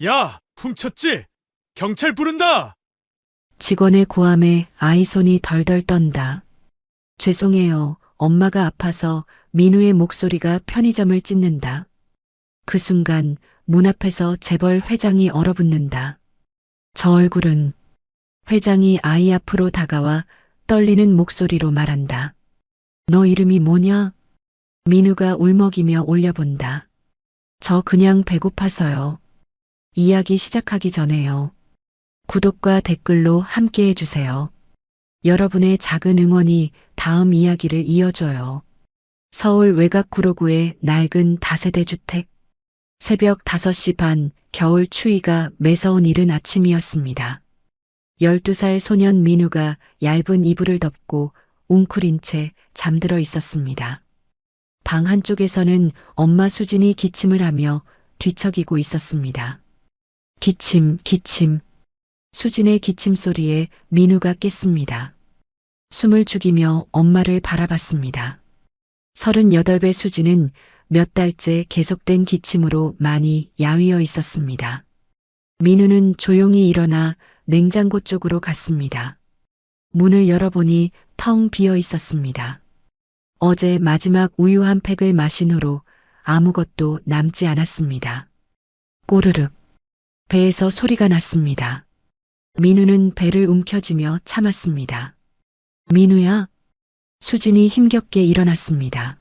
야, 훔쳤지? 경찰 부른다! 직원의 고함에 아이 손이 덜덜 떤다. 죄송해요. 엄마가 아파서. 민우의 목소리가 편의점을 찢는다. 그 순간 문 앞에서 재벌 회장이 얼어붙는다. 저 얼굴은. 회장이 아이 앞으로 다가와 떨리는 목소리로 말한다. 너 이름이 뭐냐? 민우가 울먹이며 올려본다. 저 그냥 배고파서요. 이야기 시작하기 전에요. 구독과 댓글로 함께 해주세요. 여러분의 작은 응원이 다음 이야기를 이어줘요. 서울 외곽 구로구의 낡은 다세대 주택. 새벽 5시 반, 겨울 추위가 매서운 이른 아침이었습니다. 12살 소년 민우가 얇은 이불을 덮고 웅크린 채 잠들어 있었습니다. 방 한쪽에서는 엄마 수진이 기침을 하며 뒤척이고 있었습니다. 기침, 기침. 수진의 기침 소리에 민우가 깼습니다. 숨을 죽이며 엄마를 바라봤습니다. 38배 수진은 몇 달째 계속된 기침으로 많이 야위어 있었습니다. 민우는 조용히 일어나 냉장고 쪽으로 갔습니다. 문을 열어보니 텅 비어 있었습니다. 어제 마지막 우유 한 팩을 마신 후로 아무것도 남지 않았습니다. 꼬르륵. 배에서 소리가 났습니다. 민우는 배를 움켜쥐며 참았습니다. 민우야? 수진이 힘겹게 일어났습니다.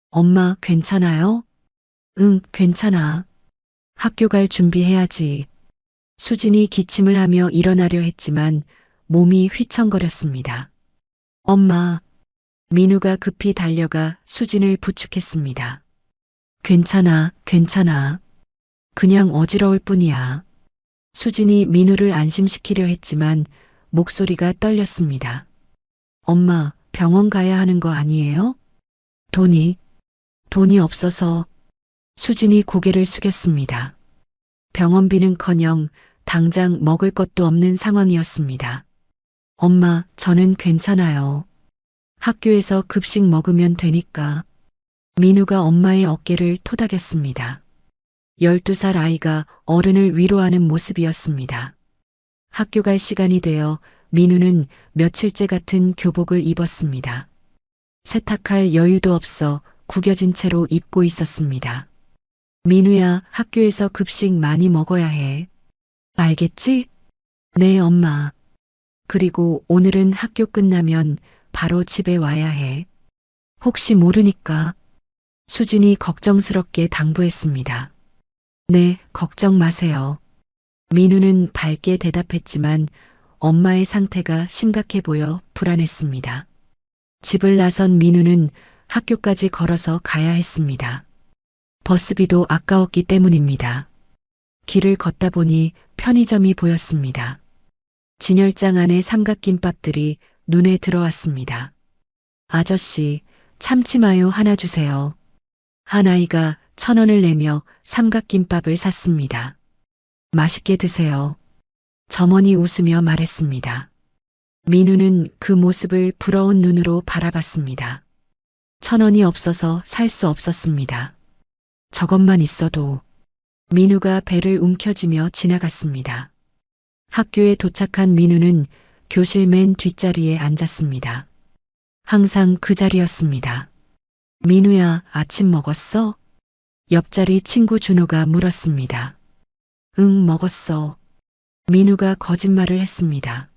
엄마 괜찮아요? 응, 괜찮아. 학교 갈 준비해야지. 수진이 기침을 하며 일어나려 했지만 몸이 휘청거렸습니다. 엄마. 민우가 급히 달려가 수진을 부축했습니다. 괜찮아, 괜찮아. 그냥 어지러울 뿐이야. 수진이 민우를 안심시키려 했지만 목소리가 떨렸습니다. 엄마, 병원 가야 하는 거 아니에요? 돈이 없어서. 수진이 고개를 숙였습니다. 병원비는커녕 당장 먹을 것도 없는 상황이었습니다. 엄마, 저는 괜찮아요. 학교에서 급식 먹으면 되니까. 민우가 엄마의 어깨를 토닥였습니다. 12살 아이가 어른을 위로하는 모습이었습니다. 학교 갈 시간이 되어 민우는 며칠째 같은 교복을 입었습니다. 세탁할 여유도 없어 구겨진 채로 입고 있었습니다. 민우야, 학교에서 급식 많이 먹어야 해. 알겠지? 네, 엄마. 그리고 오늘은 학교 끝나면 바로 집에 와야 해. 혹시 모르니까. 수진이 걱정스럽게 당부했습니다. 네, 걱정 마세요. 민우는 밝게 대답했지만 엄마의 상태가 심각해 보여 불안했습니다. 집을 나선 민우는 학교까지 걸어서 가야 했습니다. 버스비도 아까웠기 때문입니다. 길을 걷다 보니 편의점이 보였습니다. 진열장 안에 삼각김밥들이 눈에 들어왔습니다. 아저씨, 참치마요 하나 주세요. 한 아이가 1,000원을 내며 삼각김밥을 샀습니다. 맛있게 드세요. 점원이 웃으며 말했습니다. 민우는 그 모습을 부러운 눈으로 바라봤습니다. 1,000원이 없어서 살 수 없었습니다. 저것만 있어도. 민우가 배를 움켜쥐며 지나갔습니다. 학교에 도착한 민우는 교실 맨 뒷자리에 앉았습니다. 항상 그 자리였습니다. 민우야, 아침 먹었어? 옆자리 친구 준호가 물었습니다. 응, 먹었어. 민우가 거짓말을 했습니다.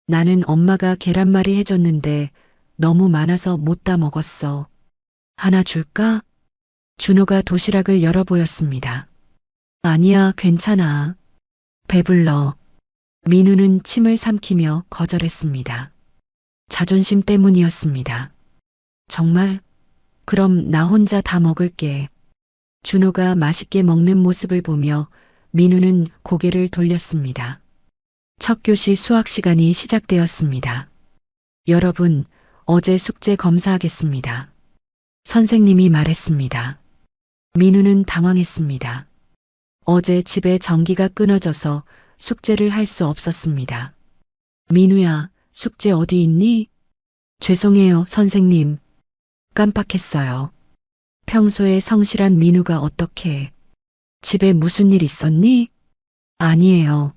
나는 엄마가 계란말이 해줬는데 너무 많아서 못 다 먹었어. 하나 줄까? 준호가 도시락을 열어 보였습니다. 아니야, 괜찮아. 배불러. 민우는 침을 삼키며 거절했습니다. 자존심 때문이었습니다. 정말? 그럼 나 혼자 다 먹을게. 준호가 맛있게 먹는 모습을 보며 민우는 고개를 돌렸습니다. 첫 교시 수학 시간이 시작되었습니다. 여러분, 어제 숙제 검사하겠습니다. 선생님이 말했습니다. 민우는 당황했습니다. 어제 집에 전기가 끊어져서 숙제를 할 수 없었습니다. 민우야, 숙제 어디 있니? 죄송해요, 선생님. 깜빡했어요. 평소에 성실한 민우가 어떻게. 집에 무슨 일 있었니? 아니에요.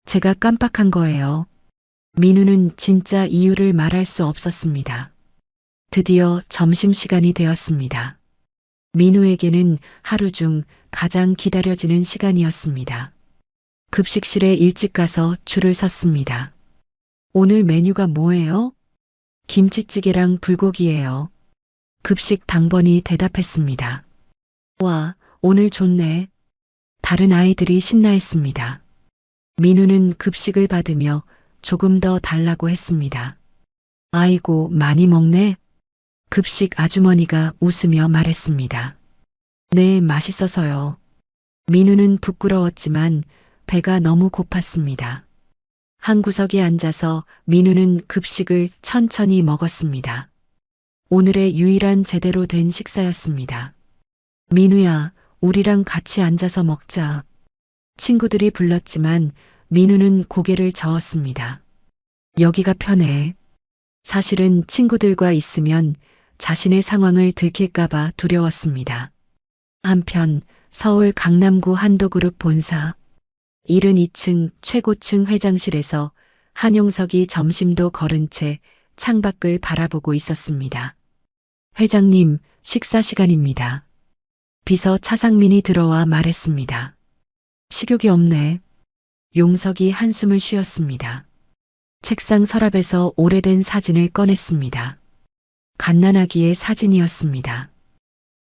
제가 깜빡한 거예요. 민우는 진짜 이유를 말할 수 없었습니다. 드디어 점심시간이 되었습니다. 민우에게는 하루 중 가장 기다려지는 시간이었습니다. 급식실에 일찍 가서 줄을 섰습니다. 오늘 메뉴가 뭐예요? 김치찌개랑 불고기예요. 급식 당번이 대답했습니다. 와, 오늘 좋네. 다른 아이들이 신나했습니다. 민우는 급식을 받으며 조금 더 달라고 했습니다. 아이고, 많이 먹네. 급식 아주머니가 웃으며 말했습니다. 네, 맛있어서요. 민우는 부끄러웠지만 배가 너무 고팠습니다. 한 구석에 앉아서 민우는 급식을 천천히 먹었습니다. 오늘의 유일한 제대로 된 식사였습니다. 민우야, 우리랑 같이 앉아서 먹자. 친구들이 불렀지만 민우는 고개를 저었습니다. 여기가 편해. 사실은 친구들과 있으면 자신의 상황을 들킬까봐 두려웠습니다. 한편 서울 강남구 한도그룹 본사 72층 최고층 회장실에서 한용석이 점심도 거른 채 창밖을 바라보고 있었습니다. 회장님, 식사 시간입니다. 비서 차상민이 들어와 말했습니다. 식욕이 없네. 용석이 한숨을 쉬었습니다. 책상 서랍에서 오래된 사진을 꺼냈습니다. 갓난아기의 사진이었습니다.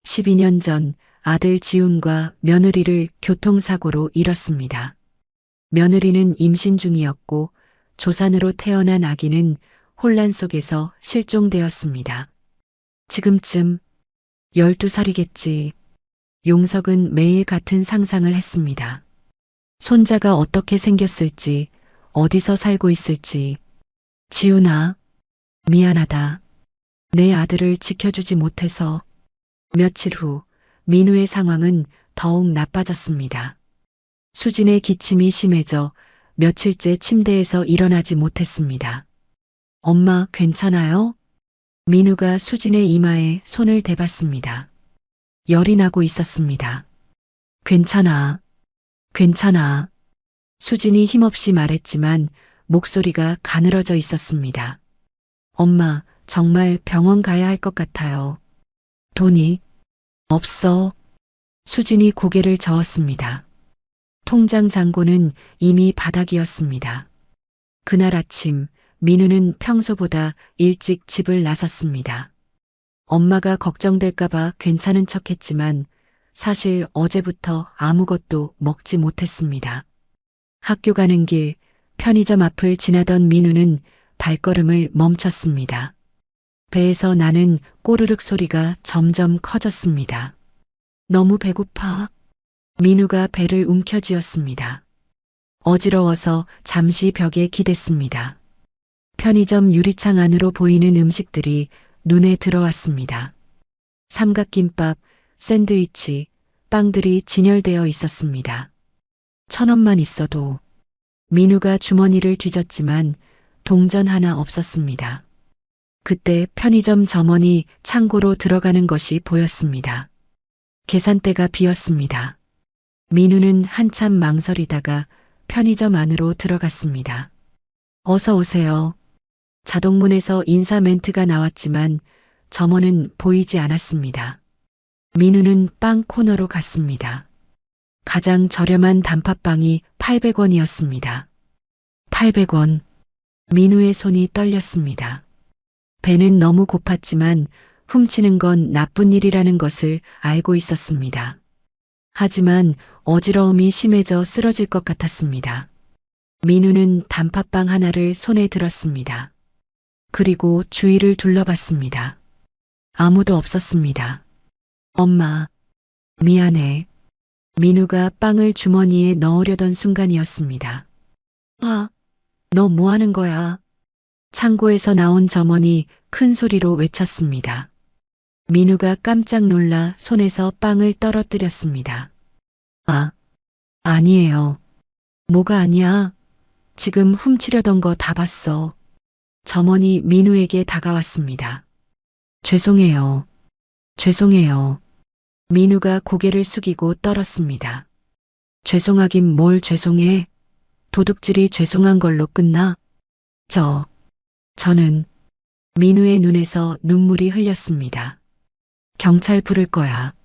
12년 전 아들 지훈과 며느리를 교통사고로 잃었습니다. 며느리는 임신 중이었고 조산으로 태어난 아기는 혼란 속에서 실종되었습니다. 지금쯤 12살이겠지. 용석은 매일 같은 상상을 했습니다. 손자가 어떻게 생겼을지, 어디서 살고 있을지. 지훈아, 미안하다. 내 아들을 지켜주지 못해서. 며칠 후 민우의 상황은 더욱 나빠졌습니다. 수진의 기침이 심해져 며칠째 침대에서 일어나지 못했습니다. 엄마, 괜찮아요? 민우가 수진의 이마에 손을 대봤습니다. 열이 나고 있었습니다. 괜찮아. 괜찮아. 수진이 힘없이 말했지만 목소리가 가늘어져 있었습니다. 엄마, 정말 병원 가야 할 것 같아요. 돈이 없어. 수진이 고개를 저었습니다. 통장 잔고는 이미 바닥이었습니다. 그날 아침 민우는 평소보다 일찍 집을 나섰습니다. 엄마가 걱정될까봐 괜찮은 척했지만 사실 어제부터 아무것도 먹지 못했습니다. 학교 가는 길 편의점 앞을 지나던 민우는 발걸음을 멈췄습니다. 배에서 나는 꼬르륵 소리가 점점 커졌습니다. 너무 배고파. 민우가 배를 움켜쥐었습니다. 어지러워서 잠시 벽에 기댔습니다. 편의점 유리창 안으로 보이는 음식들이 눈에 들어왔습니다. 삼각김밥, 샌드위치, 빵들이 진열되어 있었습니다. 1,000원만 있어도. 민우가 주머니를 뒤졌지만 동전 하나 없었습니다. 그때 편의점 점원이 창고로 들어가는 것이 보였습니다. 계산대가 비었습니다. 민우는 한참 망설이다가 편의점 안으로 들어갔습니다. 어서 오세요. 자동문에서 인사 멘트가 나왔지만 점원은 보이지 않았습니다. 민우는 빵 코너로 갔습니다. 가장 저렴한 단팥빵이 800원이었습니다. 800원. 민우의 손이 떨렸습니다. 배는 너무 고팠지만 훔치는 건 나쁜 일이라는 것을 알고 있었습니다. 하지만 어지러움이 심해져 쓰러질 것 같았습니다. 민우는 단팥빵 하나를 손에 들었습니다. 그리고 주위를 둘러봤습니다. 아무도 없었습니다. 엄마, 미안해. 민우가 빵을 주머니에 넣으려던 순간이었습니다. 아, 너 뭐 하는 거야? 창고에서 나온 점원이 큰 소리로 외쳤습니다. 민우가 깜짝 놀라 손에서 빵을 떨어뜨렸습니다. 아, 아니에요. 뭐가 아니야? 지금 훔치려던 거 다 봤어. 점원이 민우에게 다가왔습니다. 죄송해요. 죄송해요. 민우가 고개를 숙이고 떨었습니다. 죄송하긴 뭘 죄송해. 도둑질이 죄송한 걸로 끝나? 저는 민우의 눈에서 눈물이 흘렸습니다. 경찰 부를 거야.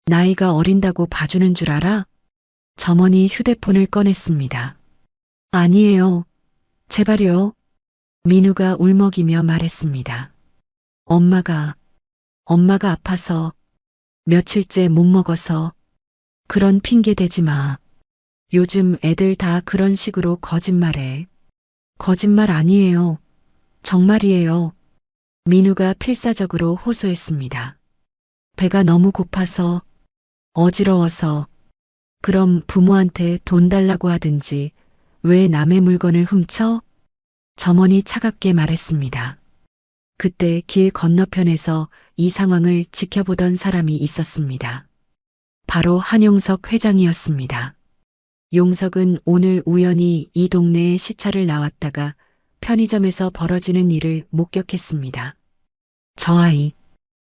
나이가 어린다고 봐주는 줄 알아? 점원이 휴대폰을 꺼냈습니다. 아니에요. 제발요. 민우가 울먹이며 말했습니다. 엄마가 아파서 며칠째 못 먹어서 그런 핑계 대지 마. 요즘 애들 다 그런 식으로 거짓말해. 거짓말 아니에요. 정말이에요. 민우가 필사적으로 호소했습니다. 배가 너무 고파서 어지러워서 그럼 부모한테 돈 달라고 하든지 왜 남의 물건을 훔쳐? 점원이 차갑게 말했습니다. 그때 길 건너편에서 이 상황을 지켜보던 사람이 있었습니다. 바로 한용석 회장이었습니다. 용석은 오늘 우연히 이 동네에 시차를 나왔다가 편의점에서 벌어지는 일을 목격했습니다. 저 아이.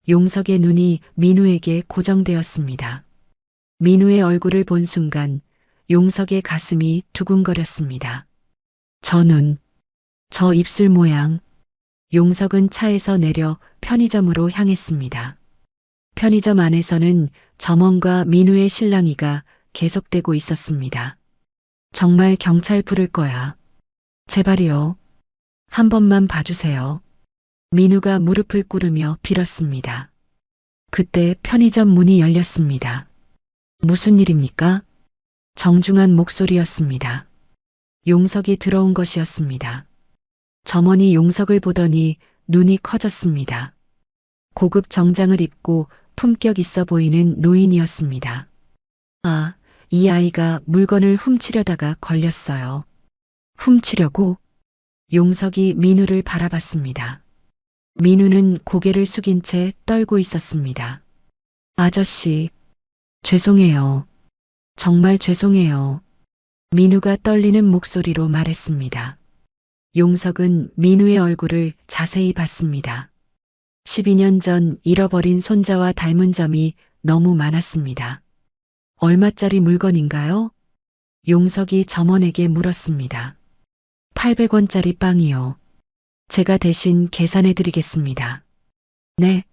용석의 눈이 민우에게 고정되었습니다. 민우의 얼굴을 본 순간 용석의 가슴이 두근거렸습니다. 저 눈, 저 입술 모양. 용석은 차에서 내려 편의점으로 향했습니다. 편의점 안에서는 점원과 민우의 실랑이가 계속되고 있었습니다. 정말 경찰 부를 거야. 제발이요. 한 번만 봐주세요. 민우가 무릎을 꿇으며 빌었습니다. 그때 편의점 문이 열렸습니다. 무슨 일입니까? 정중한 목소리였습니다. 용석이 들어온 것이었습니다. 점원이 용석을 보더니 눈이 커졌습니다. 고급 정장을 입고 품격 있어 보이는 노인이었습니다. 아, 이 아이가 물건을 훔치려다가 걸렸어요. 훔치려고? 용석이 민우를 바라봤습니다. 민우는 고개를 숙인 채 떨고 있었습니다. 아저씨, 죄송해요. 정말 죄송해요. 민우가 떨리는 목소리로 말했습니다. 용석은 민우의 얼굴을 자세히 봤습니다. 12년 전 잃어버린 손자와 닮은 점이 너무 많았습니다. 얼마짜리 물건인가요? 용석이 점원에게 물었습니다. 800원짜리 빵이요. 제가 대신 계산해 드리겠습니다. 네,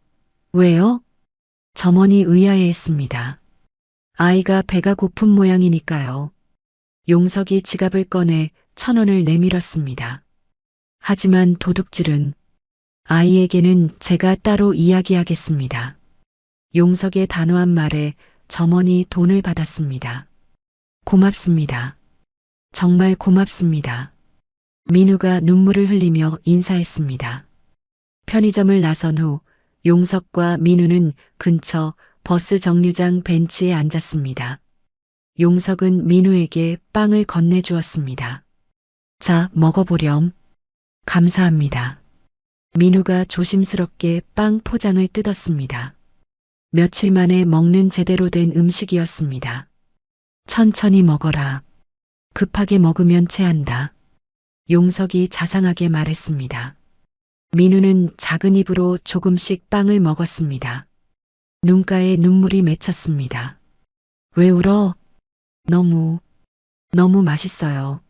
왜요? 점원이 의아해했습니다. 아이가 배가 고픈 모양이니까요. 용석이 지갑을 꺼내 1,000원을 내밀었습니다. 하지만 도둑질은 아이에게는 제가 따로 이야기하겠습니다. 용석의 단호한 말에 점원이 돈을 받았습니다. 고맙습니다. 정말 고맙습니다. 민우가 눈물을 흘리며 인사했습니다. 편의점을 나선 후 용석과 민우는 근처 버스 정류장 벤치에 앉았습니다. 용석은 민우에게 빵을 건네주었습니다. 자, 먹어보렴. 감사합니다. 민우가 조심스럽게 빵 포장을 뜯었습니다. 며칠 만에 먹는 제대로 된 음식이었습니다. 천천히 먹어라. 급하게 먹으면 체한다. 용석이 자상하게 말했습니다. 민우는 작은 입으로 조금씩 빵을 먹었습니다. 눈가에 눈물이 맺혔습니다. 왜 울어? 너무 맛있어요.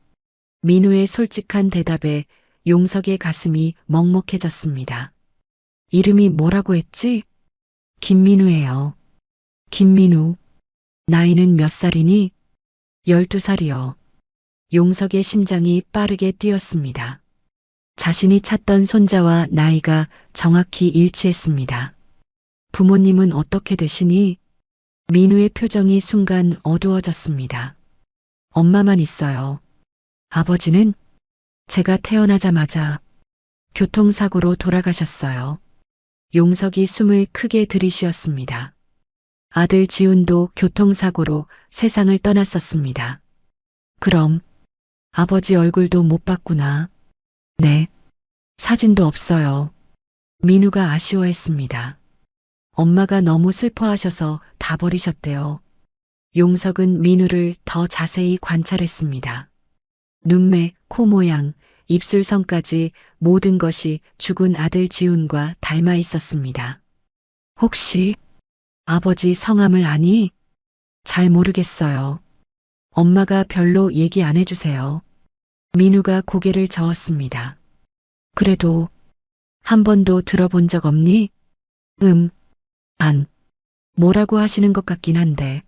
민우의 솔직한 대답에 용석의 가슴이 먹먹해졌습니다. 이름이 뭐라고 했지? 김민우예요. 김민우. 나이는 몇 살이니? 12살이요. 용석의 심장이 빠르게 뛰었습니다. 자신이 찾던 손자와 나이가 정확히 일치했습니다. 부모님은 어떻게 되시니? 민우의 표정이 순간 어두워졌습니다. 엄마만 있어요. 아버지는? 제가 태어나자마자 교통사고로 돌아가셨어요. 용석이 숨을 크게 들이쉬었습니다. 아들 지훈도 교통사고로 세상을 떠났었습니다. 그럼 아버지 얼굴도 못 봤구나. 네. 사진도 없어요. 민우가 아쉬워했습니다. 엄마가 너무 슬퍼하셔서 다 버리셨대요. 용석은 민우를 더 자세히 관찰했습니다. 눈매, 코 모양, 입술선까지 모든 것이 죽은 아들 지훈과 닮아 있었습니다. 혹시 아버지 성함을 아니? 잘 모르겠어요. 엄마가 별로 얘기 안 해주세요. 민우가 고개를 저었습니다. 그래도 한 번도 들어본 적 없니? 안. 뭐라고 하시는 것 같긴 한데.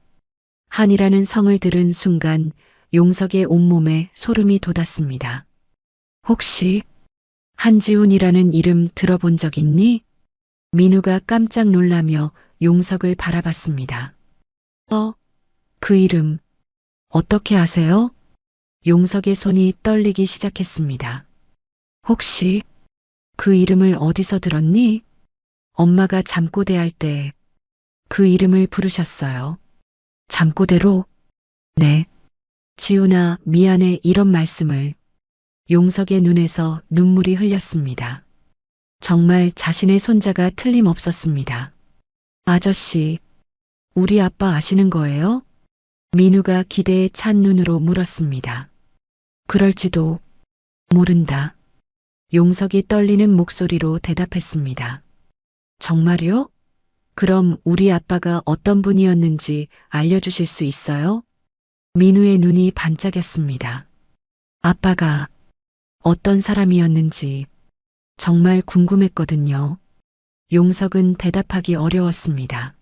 한이라는 성을 들은 순간 용석의 온몸에 소름이 돋았습니다. 혹시 한지훈이라는 이름 들어본 적 있니? 민우가 깜짝 놀라며 용석을 바라봤습니다. 그 이름 어떻게 아세요? 용석의 손이 떨리기 시작했습니다. 혹시 그 이름을 어디서 들었니? 엄마가 잠꼬대 할 때 그 이름을 부르셨어요. 잠꼬대로? 네. 지훈아, 미안해 이런 말씀을. 용석의 눈에서 눈물이 흘렸습니다. 정말 자신의 손자가 틀림없었습니다. 아저씨, 우리 아빠 아시는 거예요? 민우가 기대에 찬 눈으로 물었습니다. 그럴지도 모른다. 용석이 떨리는 목소리로 대답했습니다. 정말요? 그럼 우리 아빠가 어떤 분이었는지 알려주실 수 있어요? 민우의 눈이 반짝였습니다. 아빠가 어떤 사람이었는지 정말 궁금했거든요. 용석은 대답하기 어려웠습니다.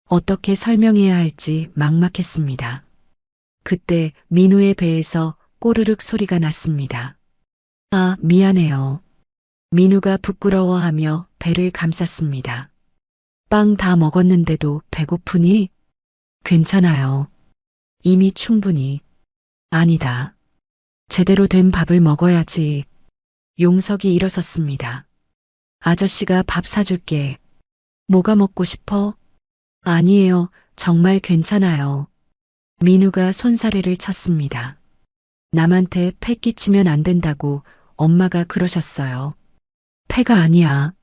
어떻게 설명해야 할지 막막했습니다. 그때 민우의 배에서 꼬르륵 소리가 났습니다. 아, 미안해요. 민우가 부끄러워하며 배를 감쌌습니다. 빵 다 먹었는데도 배고프니? 괜찮아요. 이미 충분히. 아니다. 제대로 된 밥을 먹어야지. 용석이 일어섰습니다. 아저씨가 밥 사줄게. 뭐가 먹고 싶어? 아니에요. 정말 괜찮아요. 민우가 손사래를 쳤습니다. 남한테 패 끼치면 안 된다고 엄마가 그러셨어요. 패가 아니야.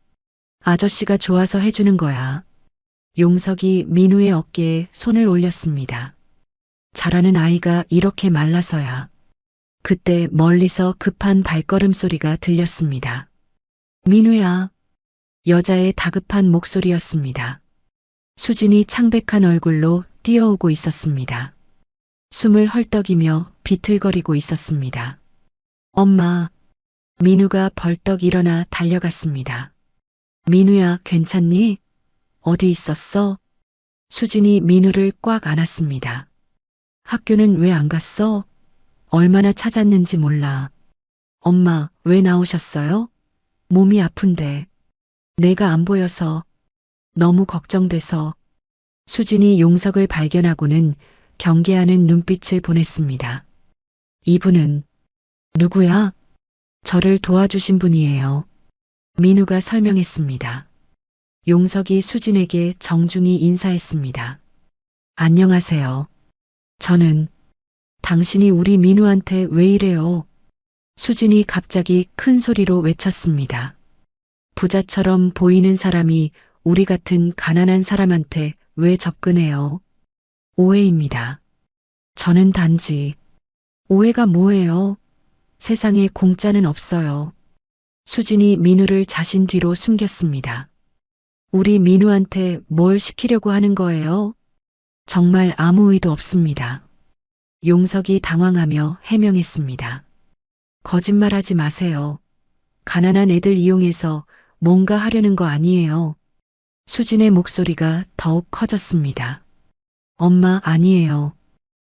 아저씨가 좋아서 해주는 거야. 용석이 민우의 어깨에 손을 올렸습니다. 자라는 아이가 이렇게 말라서야. 그때 멀리서 급한 발걸음 소리가 들렸습니다. 민우야. 여자의 다급한 목소리였습니다. 수진이 창백한 얼굴로 뛰어오고 있었습니다. 숨을 헐떡이며 비틀거리고 있었습니다. 엄마. 민우가 벌떡 일어나 달려갔습니다. 민우야, 괜찮니? 어디 있었어? 수진이 민우를 꽉 안았습니다. 학교는 왜 안 갔어? 얼마나 찾았는지 몰라. 엄마, 왜 나오셨어요? 몸이 아픈데. 내가 안 보여서. 너무 걱정돼서. 수진이 용석을 발견하고는 경계하는 눈빛을 보냈습니다. 이분은 누구야? 저를 도와주신 분이에요. 민우가 설명했습니다. 용석이 수진에게 정중히 인사했습니다. 안녕하세요. 저는 당신이 우리 민우한테 왜 이래요? 수진이 갑자기 큰 소리로 외쳤습니다. 부자처럼 보이는 사람이 우리 같은 가난한 사람한테 왜 접근해요? 오해입니다. 저는 단지 오해가 뭐예요? 세상에 공짜는 없어요. 수진이 민우를 자신 뒤로 숨겼습니다. 우리 민우한테 뭘 시키려고 하는 거예요? 정말 아무 의도 없습니다. 용석이 당황하며 해명했습니다. 거짓말하지 마세요. 가난한 애들 이용해서 뭔가 하려는 거 아니에요. 수진의 목소리가 더욱 커졌습니다. 엄마, 아니에요.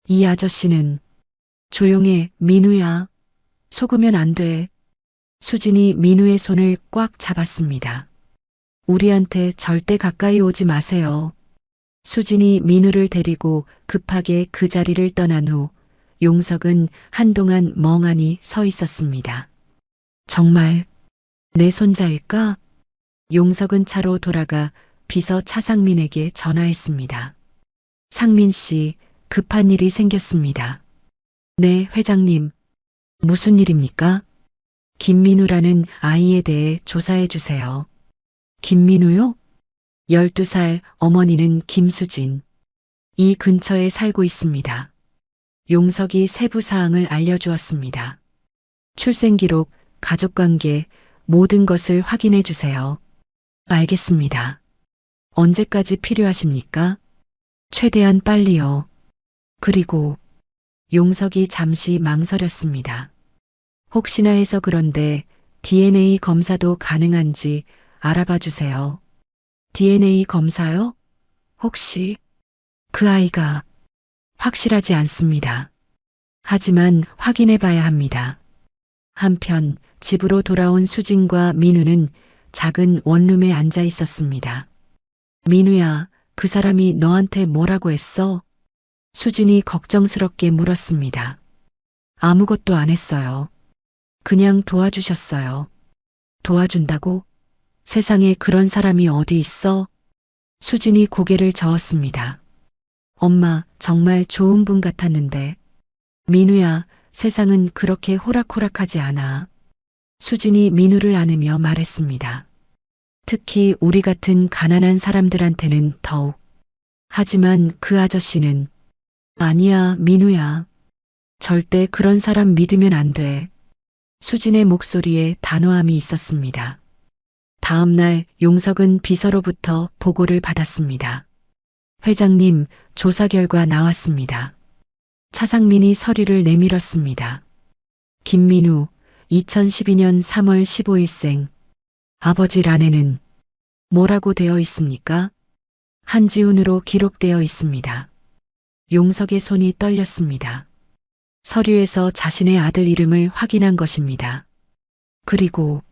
이 아저씨는 조용해, 민우야. 속으면 안 돼. 수진이 민우의 손을 꽉 잡았습니다. 우리한테 절대 가까이 오지 마세요. 수진이 민우를 데리고 급하게 그 자리를 떠난 후 용석은 한동안 멍하니 서 있었습니다. 정말 내 손자일까? 용석은 차로 돌아가 비서 차상민에게 전화했습니다. 상민 씨, 급한 일이 생겼습니다. 네, 회장님. 무슨 일입니까? 김민우라는 아이에 대해 조사해 주세요. 김민우요? 12살, 어머니는 김수진. 이 근처에 살고 있습니다. 용석이 세부 사항을 알려주었습니다. 출생기록, 가족관계, 모든 것을 확인해 주세요. 알겠습니다. 언제까지 필요하십니까? 최대한 빨리요. 그리고 용석이 잠시 망설였습니다. 혹시나 해서 그런데 DNA 검사도 가능한지 알아봐 주세요. DNA 검사요? 혹시 그 아이가 확실하지 않습니다. 하지만 확인해 봐야 합니다. 한편 집으로 돌아온 수진과 민우는 작은 원룸에 앉아 있었습니다. 민우야, 그 사람이 너한테 뭐라고 했어? 수진이 걱정스럽게 물었습니다. 아무것도 안 했어요. 그냥 도와주셨어요. 도와준다고? 세상에 그런 사람이 어디 있어? 수진이 고개를 저었습니다. 엄마, 정말 좋은 분 같았는데. 민우야, 세상은 그렇게 호락호락하지 않아. 수진이 민우를 안으며 말했습니다. 특히 우리 같은 가난한 사람들한테는 더욱. 하지만 그 아저씨는 아니야, 민우야. 절대 그런 사람 믿으면 안 돼. 수진의 목소리에 단호함이 있었습니다. 다음 날 용석은 비서로부터 보고를 받았습니다. 회장님, 조사 결과 나왔습니다. 차상민이 서류를 내밀었습니다. 김민우, 2012년 3월 15일생. 아버지 란에는 뭐라고 되어 있습니까? 한지훈으로 기록되어 있습니다. 용석의 손이 떨렸습니다. 서류에서 자신의 아들 이름을 확인한 것입니다. 그리고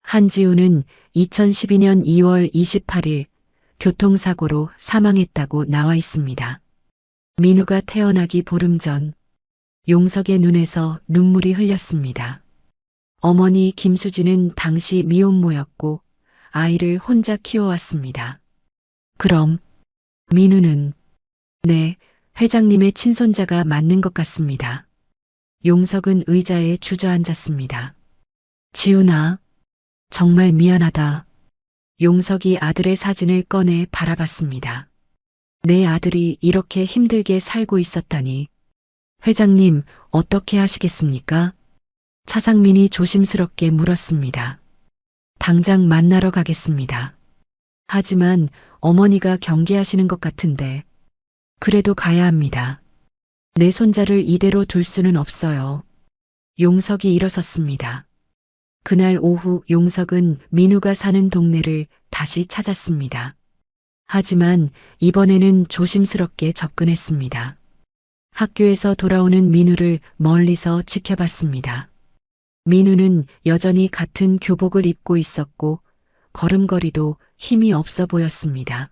한지훈은 2012년 2월 28일 교통사고로 사망했다고 나와 있습니다. 민우가 태어나기 보름 전 용석의 눈에서 눈물이 흘렸습니다. 어머니 김수진은 당시 미혼모였고 아이를 혼자 키워왔습니다. 그럼 민우는 네, 회장님의 친손자가 맞는 것 같습니다. 용석은 의자에 주저앉았습니다. 지훈아, 정말 미안하다. 용석이 아들의 사진을 꺼내 바라봤습니다. 내 아들이 이렇게 힘들게 살고 있었다니. 회장님, 어떻게 하시겠습니까? 차상민이 조심스럽게 물었습니다. 당장 만나러 가겠습니다. 하지만 어머니가 경계하시는 것 같은데. 그래도 가야 합니다. 내 손자를 이대로 둘 수는 없어요. 용석이 일어섰습니다. 그날 오후 용석은 민우가 사는 동네를 다시 찾았습니다. 하지만 이번에는 조심스럽게 접근했습니다. 학교에서 돌아오는 민우를 멀리서 지켜봤습니다. 민우는 여전히 같은 교복을 입고 있었고 걸음걸이도 힘이 없어 보였습니다.